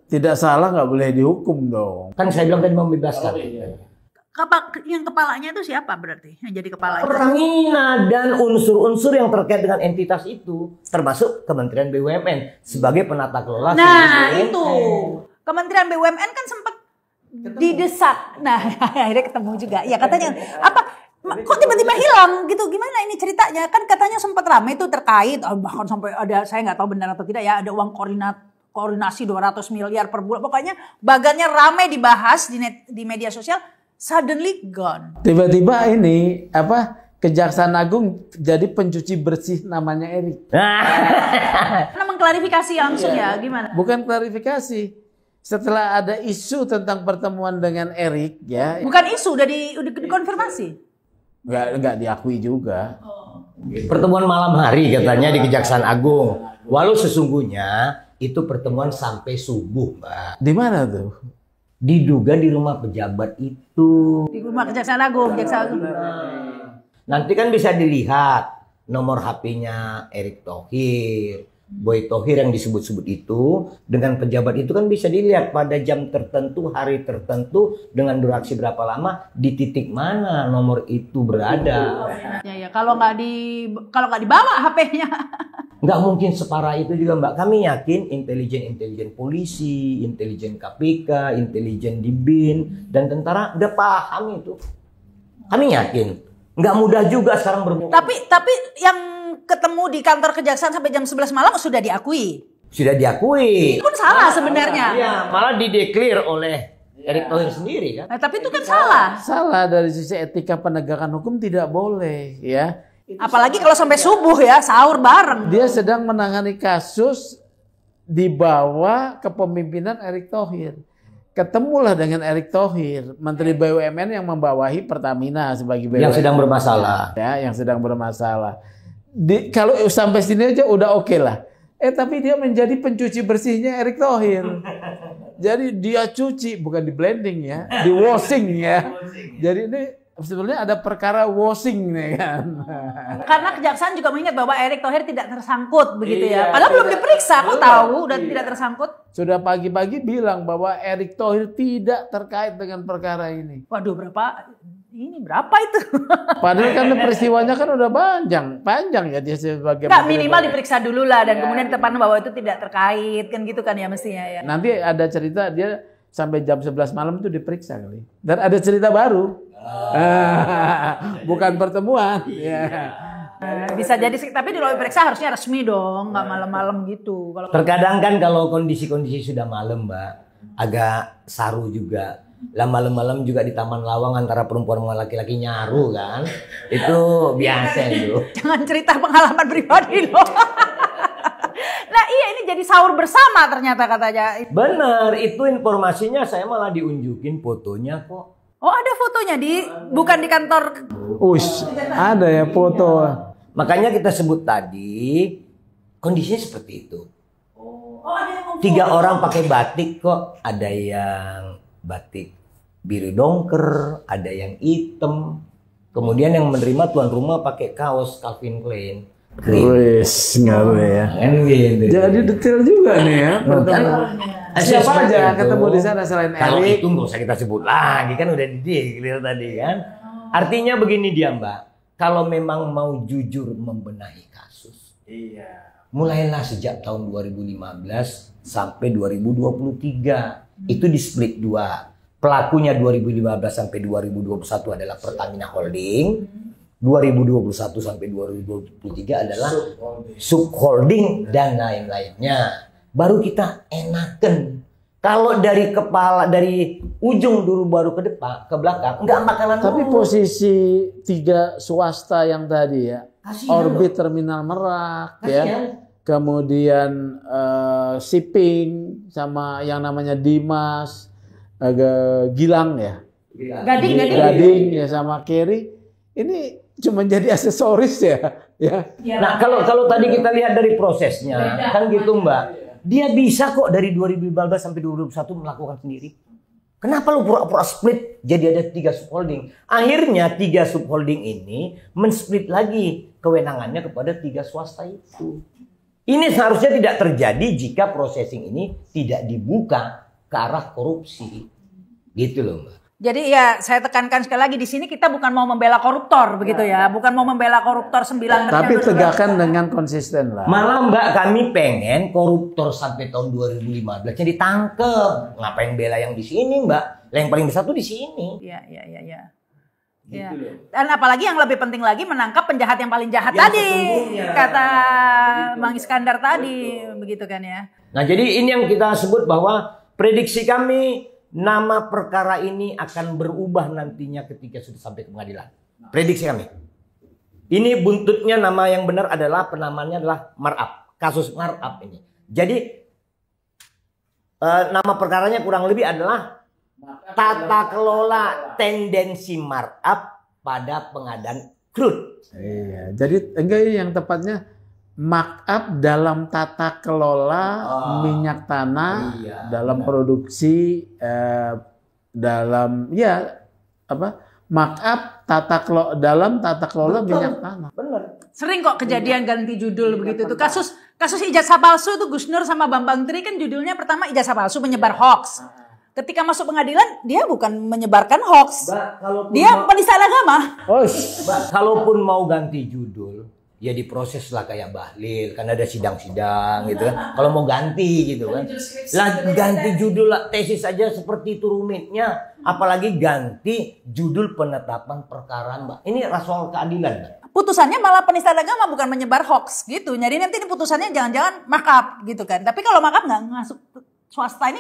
Tidak salah nggak boleh dihukum dong. Kan saya bilang tadi membebaskan. Yang kepalanya itu siapa berarti? Yang jadi kepalanya? Pertamina dan unsur-unsur yang terkait dengan entitas itu, termasuk Kementerian BUMN sebagai penata kelola. Nah itu Kementerian BUMN kan sempat didesak. Nah akhirnya ketemu juga. Ya katanya apa? Kok tiba-tiba hilang gitu? Gimana ini ceritanya? Kan katanya sempat ramai itu terkait. Bahkan sampai ada, saya nggak tahu benar atau tidak ya, ada uang koordinasi 200 miliar per bulan. Pokoknya bagannya ramai dibahas di media sosial. Suddenly gone. Tiba-tiba ini Kejaksaan Agung jadi pencuci bersih namanya Erik. Karena mengklarifikasi langsung ya gimana? Bukan klarifikasi. Setelah ada isu tentang pertemuan dengan Erik ya. Bukan isu, udah dikonfirmasi. Nggak diakui juga. Pertemuan malam hari katanya di Kejaksaan Agung. Walau sesungguhnya itu pertemuan sampai subuh, Mbak. Di mana tuh? Diduga di rumah pejabat itu. Di rumah Kejaksaan Agung, Kejaksaan Agung. Nanti kan bisa dilihat nomor HP-nya Erick Thohir, Boy Thohir yang disebut-sebut itu dengan pejabat itu kan bisa dilihat pada jam tertentu, hari tertentu dengan durasi berapa lama, di titik mana nomor itu berada. Ya kalau nggak dibawa HP-nya. Nggak mungkin separah itu juga, Mbak. Kami yakin intelijen polisi, intelijen KPK, intelijen di BIN, dan tentara udah paham itu. Kami yakin. Nggak mudah juga sekarang berbuat. Tapi yang ketemu di kantor kejaksaan sampai jam 11 malam sudah diakui. Sudah diakui. Itu pun salah sebenarnya. Iya, malah dideklir oleh Erick Thohir sendiri kan. Nah, tapi itu kan salah. Salah dari sisi etika penegakan hukum tidak boleh ya. Apalagi kalau sampai subuh ya, sahur bareng. Dia sedang menangani kasus di bawah kepemimpinan Erick Thohir. Ketemulah dengan Erick Thohir, Menteri BUMN yang membawahi Pertamina sebagai BUMN. Yang sedang bermasalah. Ya, yang sedang bermasalah. Kalau sampai sini aja udah oke lah. Tapi dia menjadi pencuci bersihnya Erick Thohir. Jadi dia cuci, bukan di blending ya, di washing ya. Jadi ini sebenarnya ada perkara washing nih kan. Karena kejaksaan juga mengingat bahwa Erick Thohir tidak tersangkut begitu Iya, ya. Padahal belum diperiksa, kok tahu udah tidak tersangkut. Sudah pagi-pagi bilang bahwa Erick Thohir tidak terkait dengan perkara ini. Waduh, berapa itu? Padahal kan peristiwanya kan udah panjang ya dia sebagai Nggak, minimal diperiksa dulu lah dan kemudian ditetapkan bahwa itu tidak terkait kan gitu kan ya mestinya ya. Nanti ada cerita dia sampai jam 11 malam itu diperiksa kali. Dan ada cerita baru. Bukan pertemuan. Ya. Bisa jadi, tapi di luar periksa harusnya resmi dong, nggak malam-malam gitu. Terkadang kan kalau kondisi-kondisi sudah malam, Mbak, agak saru juga. Lah malam-malam juga di Taman Lawang antara perempuan sama laki-laki nyaru kan. Itu biasa itu. Jangan cerita pengalaman pribadi loh. Nah iya, ini jadi sahur bersama ternyata katanya. Bener, itu informasinya saya malah diunjukin fotonya kok. Oh ada fotonya bukan di kantor. Ush, ada ya foto. Makanya kita sebut tadi kondisinya seperti itu. Oh ada yang 3 orang pakai batik kok. Ada yang batik biru dongker, ada yang hitam. Kemudian yang menerima tuan rumah pakai kaos Calvin Klein. Wis, ngaruh ya. Kan gitu. Jadi detail juga nih ya. Siapa aja ketemu di sana selain Kalau Erick? itu nggak usah kita sebut lagi kan udah di-clear tadi kan. Artinya begini dia Mbak, kalau memang mau jujur membenahi kasus, mulailah sejak tahun 2015 sampai 2023 itu di split 2. Pelakunya 2015 sampai 2021 adalah Pertamina Holding. 2021 sampai 2023 adalah subholding dan lain-lainnya. Baru kita enakan. Kalau dari kepala, dari ujung dulu baru ke depan, ke belakang, nggak bakalan. Tapi posisi 3 swasta yang tadi ya, Orbit Terminal Merak, ya, kemudian Shipping sama yang namanya Dimas, Gilang ya, Gading ya sama Kerry, ini cuma jadi aksesoris ya. Nah kalau tadi kita lihat dari prosesnya, kan gitu Mbak. Dia bisa kok dari 2015 sampai 2021 melakukan sendiri. Kenapa lu pura-pura split jadi ada 3 subholding? Akhirnya 3 subholding ini men-split lagi kewenangannya kepada 3 swasta itu. Ini seharusnya tidak terjadi jika processing ini tidak dibuka ke arah korupsi. Gitu loh Mbak. Jadi ya saya tekankan sekali lagi di sini kita bukan mau membela koruptor begitu ya, bukan mau membela koruptor 9. Tapi tegakkan dengan konsisten lah. Malah Mbak kami pengen koruptor sampai tahun 2015 nya ditangkep. Ngapain bela yang di sini Mbak? Yang paling besar tuh di sini. Iya. Ya. Dan apalagi yang lebih penting lagi menangkap penjahat yang paling jahat yang tadi, kata Bang Iskandar tadi, begitu kan ya. Nah jadi ini yang kita sebut bahwa prediksi kami nama perkara ini akan berubah nantinya ketika sudah sampai ke pengadilan. Prediksi kami. Ini buntutnya nama yang benar adalah penamanya adalah markup. Kasus markup ini. Jadi nama perkaranya kurang lebih adalah tata kelola tendensi markup pada pengadaan crude. Iya, jadi enggak yang tepatnya markup dalam tata kelola minyak tanah, dalam produksi, dalam markup dalam tata kelola minyak tanah. Benar. Sering kok kejadian ganti judul begitu tuh. Kasus ijazah palsu tuh Gus Nur sama Bambang Tri kan judulnya pertama ijazah palsu menyebar hoax. Ketika masuk pengadilan dia bukan menyebarkan hoax. Dia penistaan agama. Kalaupun mau ganti judul, ya diproses lah kayak Bahlil, kan ada sidang-sidang gitu kan. Kalau mau ganti gitu kan. Lah ganti judul lah, tesis saja seperti itu rumitnya. Apalagi ganti judul penetapan perkara Mbak. Ini soal keadilan Mbak. Putusannya malah penistaan agama bukan menyebar hoax gitu. Jadi nanti ini putusannya jangan-jangan markup gitu kan. Tapi kalau markup nggak masuk swasta ini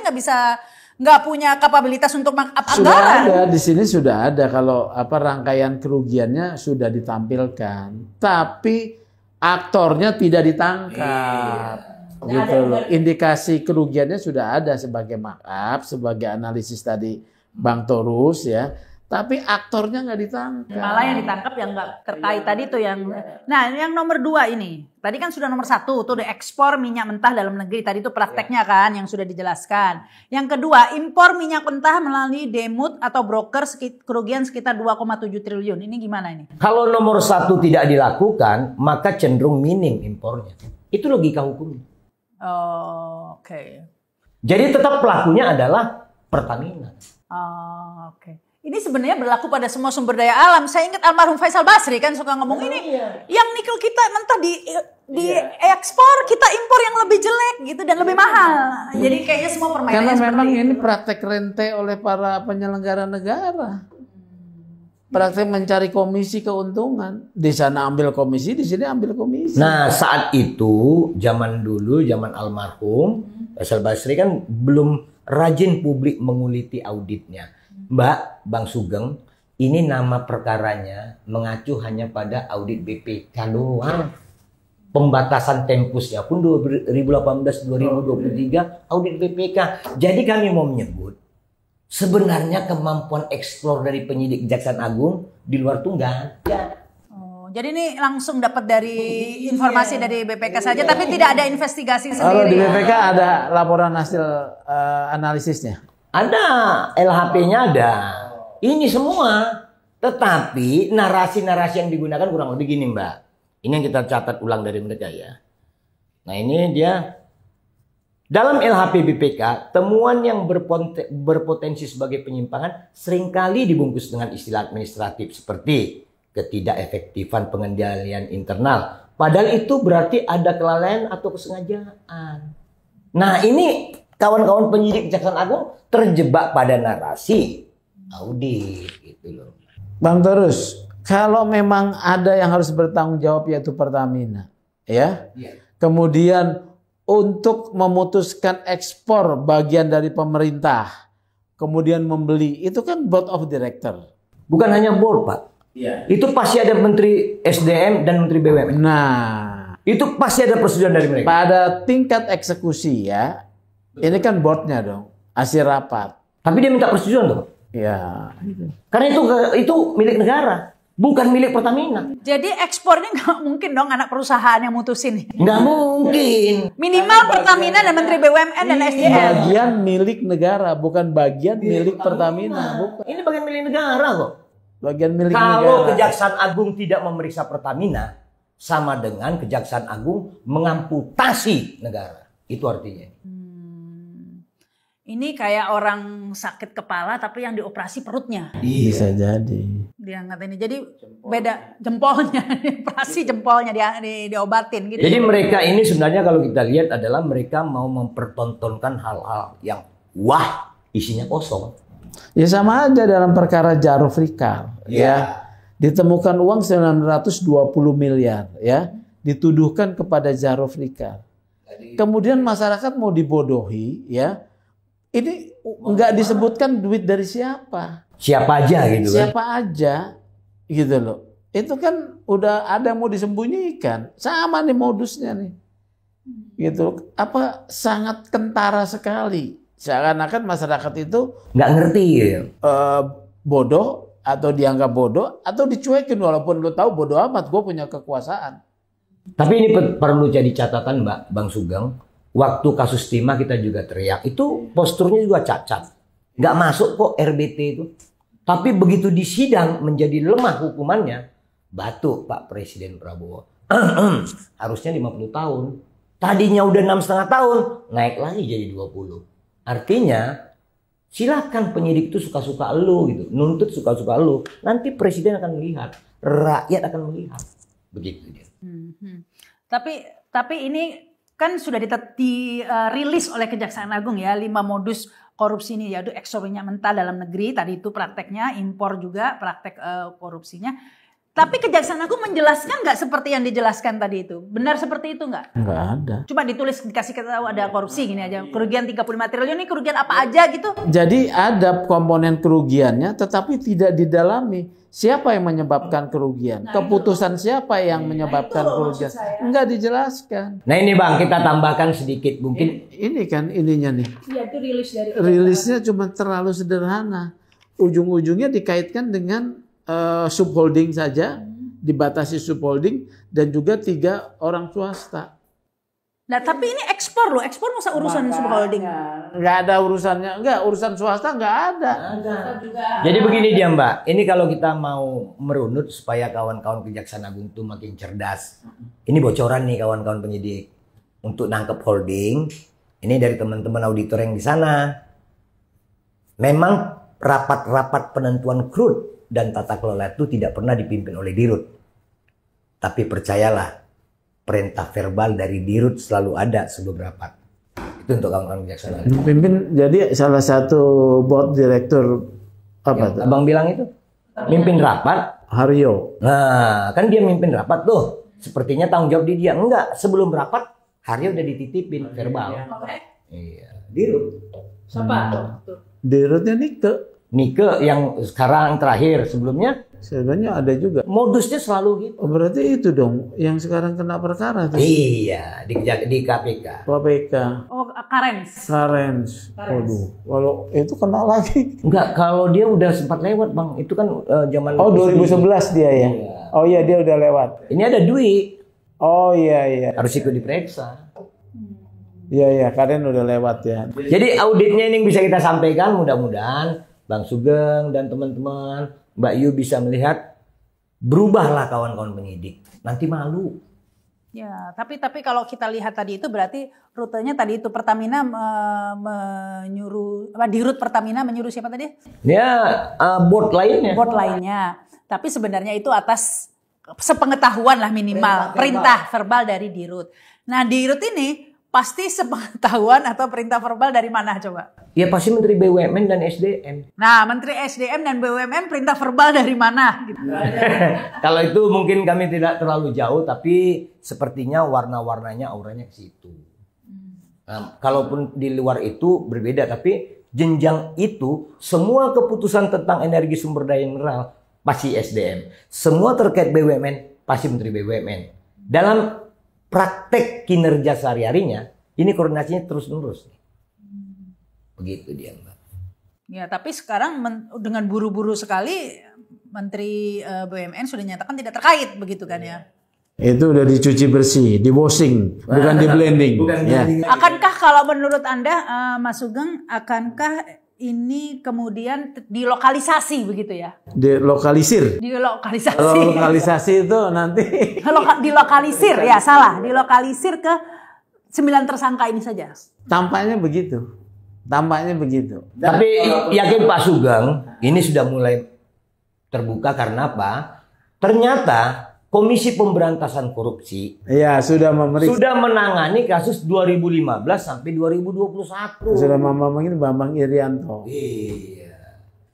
nggak punya kapabilitas untuk markup anggaran. Sudah ada di sini sudah ada kalau rangkaian kerugiannya sudah ditampilkan, tapi aktornya tidak ditangkap. Gitu loh. Indikasi kerugiannya sudah ada sebagai markup, sebagai analisis tadi Bang Torus ya. Tapi aktornya nggak ditangkap. Malah yang ditangkap yang nggak terkait tadi tuh yang. Nah yang nomor 2 ini. Tadi kan sudah nomor 1 tuh ekspor minyak mentah dalam negeri. Tadi itu prakteknya kan yang sudah dijelaskan. Yang kedua impor minyak mentah melalui demut atau broker kerugian sekitar 2,7 triliun. Ini gimana ini? Kalau nomor 1 tidak dilakukan maka cenderung minim impornya. Itu logika hukumnya. Oh, oke. Jadi tetap pelakunya adalah Pertamina. Oh, oke. Ini sebenarnya berlaku pada semua sumber daya alam. Saya ingat almarhum Faisal Basri kan suka ngomong ini. Yang nikel kita mentah di ekspor, kita impor yang lebih jelek gitu dan lebih mahal. Jadi kayaknya semua permainannya karena memang itu. ini praktek rente oleh para penyelenggara negara. Praktek mencari komisi keuntungan. Di sana ambil komisi, di sini ambil komisi. Nah saat itu zaman dulu, zaman almarhum Faisal Basri kan belum rajin publik menguliti auditnya. Mbak, Bang Sugeng, ini nama perkaranya mengacu hanya pada audit BPK doang. Pembatasan tempusnya pun 2018-2023 audit BPK. Jadi kami mau menyebut sebenarnya kemampuan eksplor dari penyidik Kejaksaan Agung di luar tuh nggak ada. Oh, jadi ini langsung dapat dari informasi dari BPK saja, tapi tidak ada investigasi sendiri. Kalau di BPK ada laporan hasil analisisnya. Ada, LHP-nya ada. Ini semua. Tetapi narasi-narasi yang digunakan kurang lebih gini Mbak. Ini yang kita catat ulang dari mereka ya. Nah ini dia. Dalam LHP BPK, temuan yang berpotensi sebagai penyimpangan seringkali dibungkus dengan istilah administratif seperti ketidakefektifan pengendalian internal. Padahal itu berarti ada kelalaian atau kesengajaan. Nah ini kawan-kawan penyidik Kejaksaan Agung terjebak pada narasi audit gitu loh. Bang Terus, kalau memang ada yang harus bertanggung jawab yaitu Pertamina, ya. Kemudian untuk memutuskan ekspor bagian dari pemerintah, kemudian membeli, itu kan board of director. Bukan hanya board, Pak. Itu pasti ada Menteri SDM dan Menteri BUMN. Nah, Itu pasti ada persetujuan dari mereka. pada tingkat eksekusi ya, ini kan boardnya dong, hasil rapat. Tapi dia minta persetujuan tuh. Ya, Karena itu milik negara, bukan milik Pertamina. Jadi ekspornya nggak mungkin dong anak perusahaan yang mutusin. Nggak mungkin. Minimal Pertamina dan Menteri BUMN dan SDM. bagian milik negara, bukan bagian milik Pertamina, bukan. Ini bagian milik negara kok. Bagian milik Kalau negara. Kejaksaan Agung tidak memeriksa Pertamina, sama dengan Kejaksaan Agung mengamputasi negara. Itu artinya. Ini kayak orang sakit kepala tapi yang dioperasi perutnya. Bisa jadi. Diangkat ini. Jadi beda jempolnya, operasi jempolnya diobatin gitu. Jadi mereka ini sebenarnya kalau kita lihat adalah mereka mau mempertontonkan hal-hal yang wah, isinya kosong. Ya sama aja dalam perkara Jarod Rikal, ya. Ditemukan uang 920 miliar, ya. Dituduhkan kepada Jarod Rikal. Kemudian masyarakat mau dibodohi, ya. Ini nggak disebutkan duit dari siapa. Siapa aja gitu kan. Siapa aja, gitu loh. Itu kan udah ada mau disembunyikan. Sama nih modusnya nih. Gitu. Apa sangat kentara sekali. Seakan-akan masyarakat itu Nggak ngerti ya. bodoh atau dianggap bodoh atau dicuekin walaupun lu tahu bodoh amat gue punya kekuasaan. Tapi ini perlu jadi catatan Bang Sugeng. Waktu kasus Timah kita juga teriak. Itu posturnya juga cacat. Nggak masuk kok RBT itu. Tapi begitu di sidang menjadi lemah hukumannya. Batuk Pak Presiden Prabowo. Harusnya 50 tahun. Tadinya udah 6,5 tahun. Naik lagi jadi 20. Artinya silakan penyidik itu suka-suka lu gitu. Nuntut suka-suka lu. Nanti Presiden akan melihat. Rakyat akan melihat. Begitu dia. Tapi ini kan sudah dirilis oleh Kejaksaan Agung ya 5 modus korupsi ini, yaitu ekspor minyak mentah dalam negeri, tadi itu prakteknya, impor juga praktek korupsinya. Tapi Kejaksaan Agung menjelaskan nggak seperti yang dijelaskan tadi itu? Benar seperti itu nggak? Nggak ada. Coba ditulis, dikasih tahu ada korupsi gini aja. Kerugian 35 triliun ini kerugian apa aja gitu? Jadi ada komponen kerugiannya tetapi tidak didalami. Siapa yang menyebabkan kerugian? Keputusan siapa yang menyebabkan kerugian? Enggak dijelaskan. Nah ini Bang, kita tambahkan sedikit mungkin. Ini kan ininya nih. Iya, itu rilis dari Rilisnya cuma terlalu sederhana. Ujung-ujungnya dikaitkan dengan subholding saja, dibatasi subholding dan juga 3 orang swasta. Nah, tapi ini ekspor loh, ekspor masa urusan subholding? Nggak ada urusannya, urusan swasta nggak ada. Jadi begini dia Mbak, ini kalau kita mau merunut supaya kawan-kawan Kejaksaan Agung itu makin cerdas. Ini bocoran nih kawan-kawan penyidik. Untuk nangkep holding, ini dari teman-teman auditor yang di sana. Memang rapat-rapat penentuan crude dan tata kelola itu tidak pernah dipimpin oleh Dirut. Tapi percayalah, perintah verbal dari Dirut selalu ada sebelum rapat. Itu untuk kawan-kawan Kejaksaan Agung. Pimpin jadi salah satu board direktur apa tuh? Abang bilang itu, mimpin rapat. Haryo. Nah, kan dia mimpin rapat tuh. Sepertinya tanggung jawab di dia. Enggak, sebelum rapat, Haryo udah dititipin verbal. Iya, Dirut. Siapa? Dirutnya Nike. Nike yang sekarang terakhir, sebelumnya Sebenarnya ada juga. modusnya selalu gitu. Oh, berarti itu dong yang sekarang kena perkara tuh. Iya, di KPK. KPK. Oh, Karens. Waduh, kalau itu kena lagi. Enggak, kalau dia udah sempat lewat, Bang. Itu kan zaman Oh, 2011 dia ya. Oh iya, dia udah lewat. Ini ada duit, Oh iya. harus ikut diperiksa. Iya, Karen udah lewat ya. Jadi auditnya ini yang bisa kita sampaikan, mudah-mudahan Bang Sugeng dan teman-teman, Mbak Yu bisa melihat, berubahlah kawan-kawan penyidik. Nanti malu. Ya, tapi kalau kita lihat tadi itu berarti rutenya tadi itu Pertamina menyuruh Dirut Pertamina menyuruh siapa tadi? Ya, board lainnya. Board lainnya. Tapi sebenarnya itu atas sepengetahuan lah minimal perintah verbal dari Dirut. Nah, Dirut ini pasti sepengetahuan atau perintah verbal dari mana coba? Ya pasti Menteri BUMN dan SDM. Nah, Menteri SDM dan BUMN perintah verbal dari mana? Gitu. Kalau itu mungkin kami tidak terlalu jauh, tapi sepertinya warna-warnanya auranya ke situ. Nah, kalaupun di luar itu berbeda, tapi jenjang itu semua keputusan tentang energi sumber daya mineral pasti SDM. Semua terkait BUMN pasti Menteri BUMN. Dalam praktek kinerja sehari-harinya, ini koordinasinya terus-menerus. Begitu dia, Mbak. Ya, tapi sekarang dengan buru-buru sekali Menteri BUMN sudah nyatakan tidak terkait, begitu kan ya? Itu udah dicuci bersih, di washing, bukan di blending. Ya. Akankah kalau menurut Anda, Mas Sugeng, akankah ini kemudian dilokalisasi begitu ya? Dilokalisir. Dilokalisasi. Kalau lokalisasi itu nanti Dilokalisir, ya salah. Dilokalisir ke 9 tersangka ini saja. tampaknya begitu. Tampaknya begitu. Tapi yakin Pak Sugeng, ini sudah mulai terbuka karena apa? Ternyata Komisi Pemberantasan Korupsi Ya, sudah memeriksa. sudah menangani kasus 2015 sampai 2021. Sudah memangin Bambang Irianto. Iya.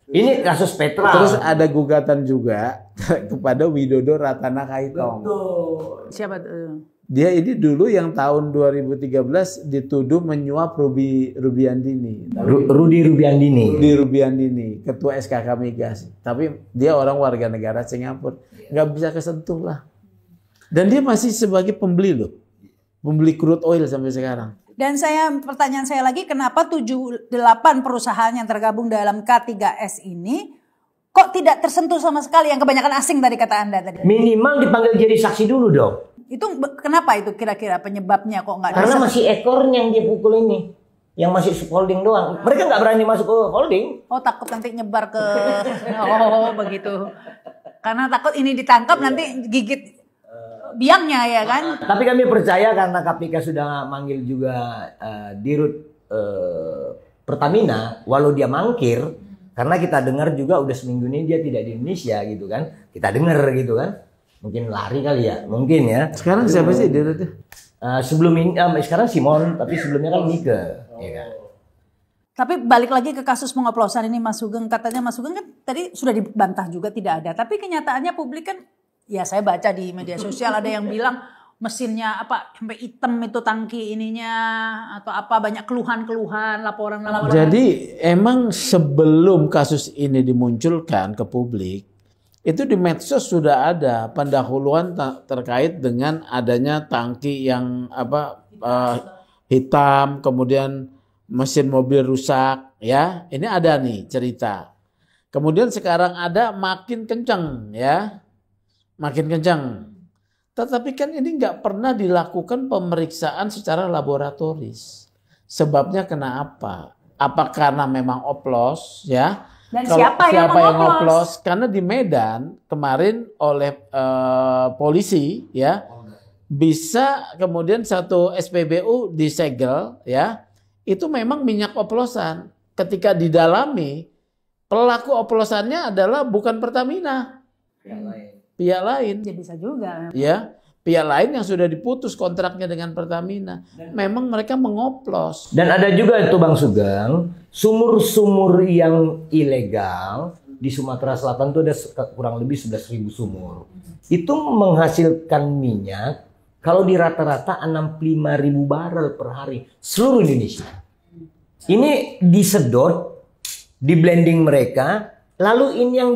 Ini kasus Petra. Terus ada gugatan juga kepada Widodo Ratana Kaitong. Siapa tuh? Dia ini dulu yang tahun 2013 dituduh menyuap Rubiandini. Rudi Rubiandini. Rudi Rubiandini, ketua SKK Migas. Tapi dia orang warga negara Singapura. Nggak bisa kesentuh lah. Dan dia masih sebagai pembeli loh. Pembeli crude oil sampai sekarang. Dan pertanyaan saya lagi, kenapa 8 perusahaan yang tergabung dalam K3S ini kok tidak tersentuh sama sekali, yang kebanyakan asing tadi kata Anda tadi? Minimal dipanggil jadi saksi dulu dong. Itu kenapa itu kira-kira penyebabnya kok nggak? Karena masih ekornya yang dia pukul ini. Yang masih holding doang. Mereka nggak berani masuk ke holding. Oh, takut nanti nyebar ke... Oh, begitu. Karena takut ini ditangkap nanti gigit biangnya ya kan? Tapi kami percaya karena KPK sudah manggil juga Dirut Pertamina, walau dia mangkir, karena kita dengar juga udah seminggu ini dia tidak di Indonesia gitu kan. Kita dengar gitu kan. Mungkin lari kali ya, mungkin ya. Sekarang siapa sih Dirutnya? Sebelum ini, sekarang Simon, tapi sebelumnya kan Nike. Ya kan? Tapi balik lagi ke kasus pengoplosan ini Mas Sugeng, katanya Mas Sugeng kan tadi sudah dibantah juga tidak ada. Tapi kenyataannya publik kan, ya saya baca di media sosial ada yang bilang mesinnya apa sampai hitam itu tangki ininya atau apa, banyak keluhan-keluhan, laporan-laporan. Jadi emang sebelum kasus ini dimunculkan ke publik, itu di medsos sudah ada pendahuluan terkait dengan adanya tangki yang hitam, kemudian mesin mobil rusak, ya. Ini ada nih cerita. Kemudian sekarang ada makin kencang, ya. Makin kencang. Tetapi kan ini nggak pernah dilakukan pemeriksaan secara laboratoris. Sebabnya kenapa? Apa karena memang oplos, ya? Dan siapa yang oplos? Karena di Medan kemarin oleh polisi, ya, bisa kemudian satu SPBU disegel, ya. Itu memang minyak oplosan. Ketika didalami, pelaku oplosannya adalah bukan Pertamina, pihak lain. Ya bisa juga. Ya, pihak lain yang sudah diputus kontraknya dengan Pertamina. Memang mereka mengoplos. Dan ada juga itu Bang Sugeng, sumur-sumur yang ilegal di Sumatera Selatan itu ada kurang lebih 11.000 sumur. Itu menghasilkan minyak kalau di rata-rata 65.000 barel per hari seluruh Indonesia. Ini disedot, di blending mereka, lalu ini yang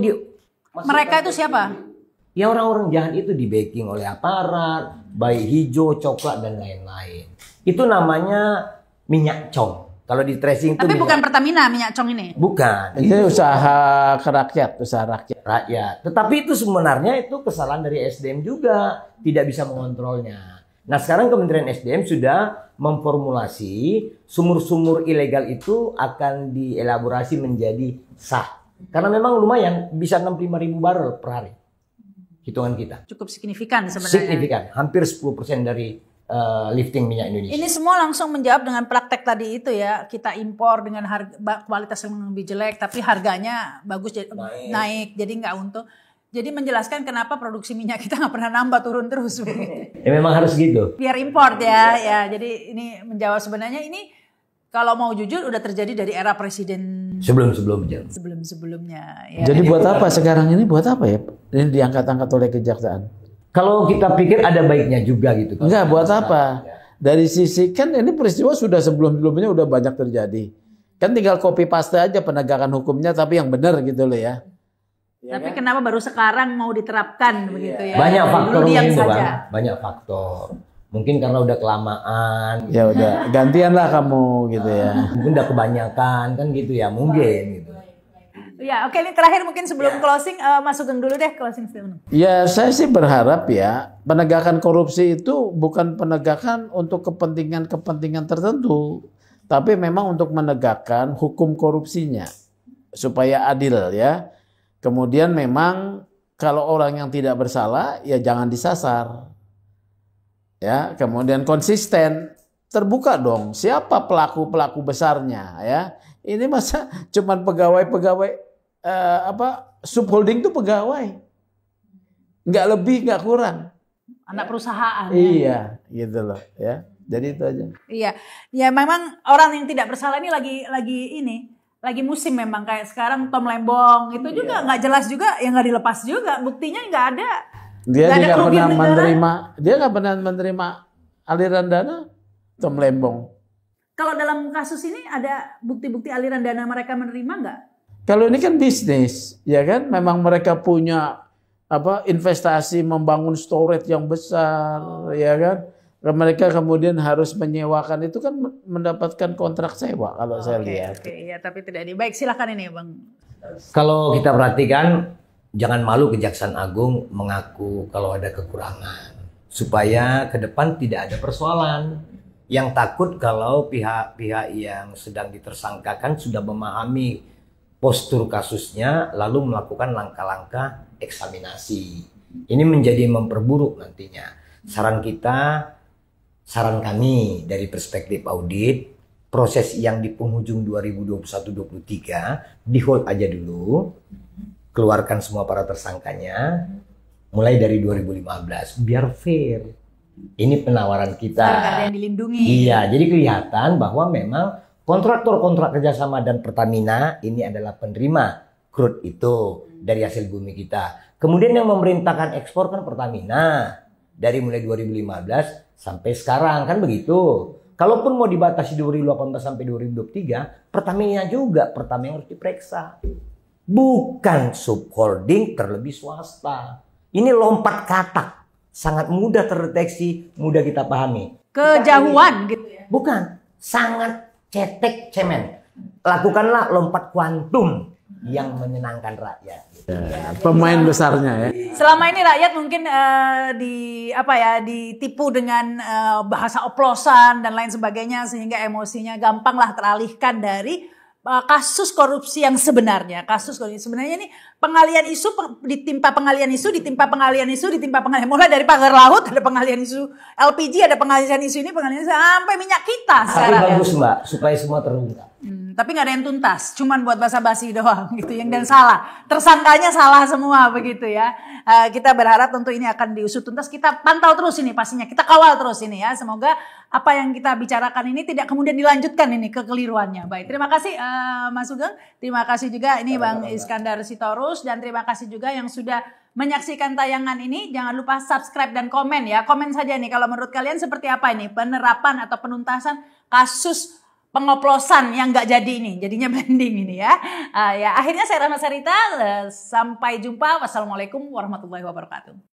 mereka itu siapa? Ya orang-orang jahat itu di backing oleh aparat, baik hijau, coklat dan lain-lain. Itu namanya minyak cong. Kalau di tracing itu. Tapi bukan Pertamina minyak cong ini. Bukan. Itu usaha rakyat. Rakyat. Tetapi itu sebenarnya itu kesalahan dari SDM juga, tidak bisa mengontrolnya. Nah sekarang Kementerian SDM sudah memformulasi sumur-sumur ilegal itu akan dielaborasi menjadi sah. Karena memang lumayan, bisa 65.000 barel per hari. Hitungan kita. Cukup signifikan sebenarnya. Signifikan, hampir 10% dari lifting minyak Indonesia. Ini semua langsung menjawab dengan praktek tadi itu ya. Kita impor dengan harga kualitas yang lebih jelek, tapi harganya bagus naik. Jadi nggak untung. Jadi menjelaskan kenapa produksi minyak kita nggak pernah nambah, turun terus. Ya memang harus gitu. Biar import ya. Jadi ini menjawab sebenarnya ini kalau mau jujur udah terjadi dari era presiden sebelum-sebelumnya. Ya. Jadi buat apa sekarang ini? Buat apa ya? Ini diangkat-angkat oleh kejaksaan. Kalau kita pikir ada baiknya juga gitu. Enggak, buat apa? Dari sisi kan ini peristiwa sudah sebelum-sebelumnya udah banyak terjadi. Kan tinggal copy paste aja penegakan hukumnya tapi yang benar gitu loh ya. Tapi kenapa baru sekarang mau diterapkan begitu ya? Banyak faktor diam itu, saja. Bang. Banyak faktor. Mungkin karena udah kelamaan. Ya udah, gantian lah kamu gitu ya. Mungkin udah kebanyakan kan gitu ya, mungkin gitu. Ya, oke, ini terakhir mungkin sebelum closing, Mas Sugeng dulu deh closing statement. Ya saya sih berharap ya penegakan korupsi itu bukan penegakan untuk kepentingan tertentu, tapi memang untuk menegakkan hukum korupsinya supaya adil ya. Kemudian memang kalau orang yang tidak bersalah ya jangan disasar. Ya, kemudian konsisten, terbuka dong siapa pelaku-pelaku besarnya ya. Ini masa cuman pegawai-pegawai subholding itu pegawai. Nggak lebih, nggak kurang. Anak perusahaan. Iya, gitu loh ya. Jadi itu aja. Iya. Ya memang orang yang tidak bersalah ini lagi musim memang kayak sekarang Tom Lembong itu juga nggak jelas juga, ya nggak dilepas juga, buktinya nggak ada. Dia nggak pernah menerima aliran dana Tom Lembong. Kalau dalam kasus ini ada bukti-bukti aliran dana mereka menerima nggak? Kalau ini kan bisnis, ya kan? Memang mereka punya investasi membangun storage yang besar, ya kan? Mereka kemudian harus menyewakan itu kan mendapatkan kontrak sewa kalau saya lihat. Oke, ya tapi tidak di. Baik, silakan ini Bang. Kalau kita perhatikan, jangan malu Kejaksaan Agung mengaku kalau ada kekurangan. Supaya ke depan tidak ada persoalan. Yang takut kalau pihak-pihak yang sedang ditersangkakan sudah memahami postur kasusnya lalu melakukan langkah-langkah eksaminasi. Ini menjadi memperburuk nantinya. Saran kami dari perspektif audit, proses yang di penghujung 2021-23 di hold aja dulu, keluarkan semua para tersangkanya, mulai dari 2015, biar fair. Ini penawaran kita. Ada yang dilindungi. Iya, jadi kelihatan bahwa memang kontraktor-kontrak kerjasama dan Pertamina ini adalah penerima crude itu dari hasil bumi kita. Kemudian yang memerintahkan ekspor kan Pertamina dari mulai 2015 sampai sekarang kan begitu. Kalaupun mau dibatasi 2018 sampai 2023, Pertamina juga yang harus diperiksa. Bukan subholding terlebih swasta. Ini lompat katak, sangat mudah terdeteksi, mudah kita pahami. Kejauhan gitu ya. Bukan, sangat cetek cemen. Lakukanlah lompat kuantum yang menyenangkan rakyat. Pemain besarnya ya. Selama ini rakyat mungkin ditipu dengan bahasa oplosan dan lain sebagainya sehingga emosinya gampanglah teralihkan dari kasus korupsi yang sebenarnya. Kasus korupsi sebenarnya ini pengalian isu ditimpa pengalian isu mulai dari pagar laut ada pengalian isu LPG, ada pengalian isu ini, pengalian isu sampai minyak kita sekarang. Tapi bagus Mbak, supaya semua terungkap. Tapi nggak ada yang tuntas, cuman buat basa-basi doang gitu, yang dan salah, tersangkanya salah semua begitu ya. Kita berharap tentu ini akan diusut tuntas, kita pantau terus ini pastinya, kita kawal terus ini ya. Semoga apa yang kita bicarakan ini tidak kemudian dilanjutkan ini kekeliruannya. Baik, terima kasih Mas Sugeng, terima kasih juga ini Bang Iskandar Sitorus, dan terima kasih juga yang sudah menyaksikan tayangan ini. Jangan lupa subscribe dan komen ya, komen saja nih kalau menurut kalian seperti apa ini penerapan atau penuntasan kasus pengoplosan yang nggak jadi ini, jadinya blending ini ya. Ya akhirnya saya Rahma Sarita, sampai jumpa. Wassalamualaikum warahmatullahi wabarakatuh.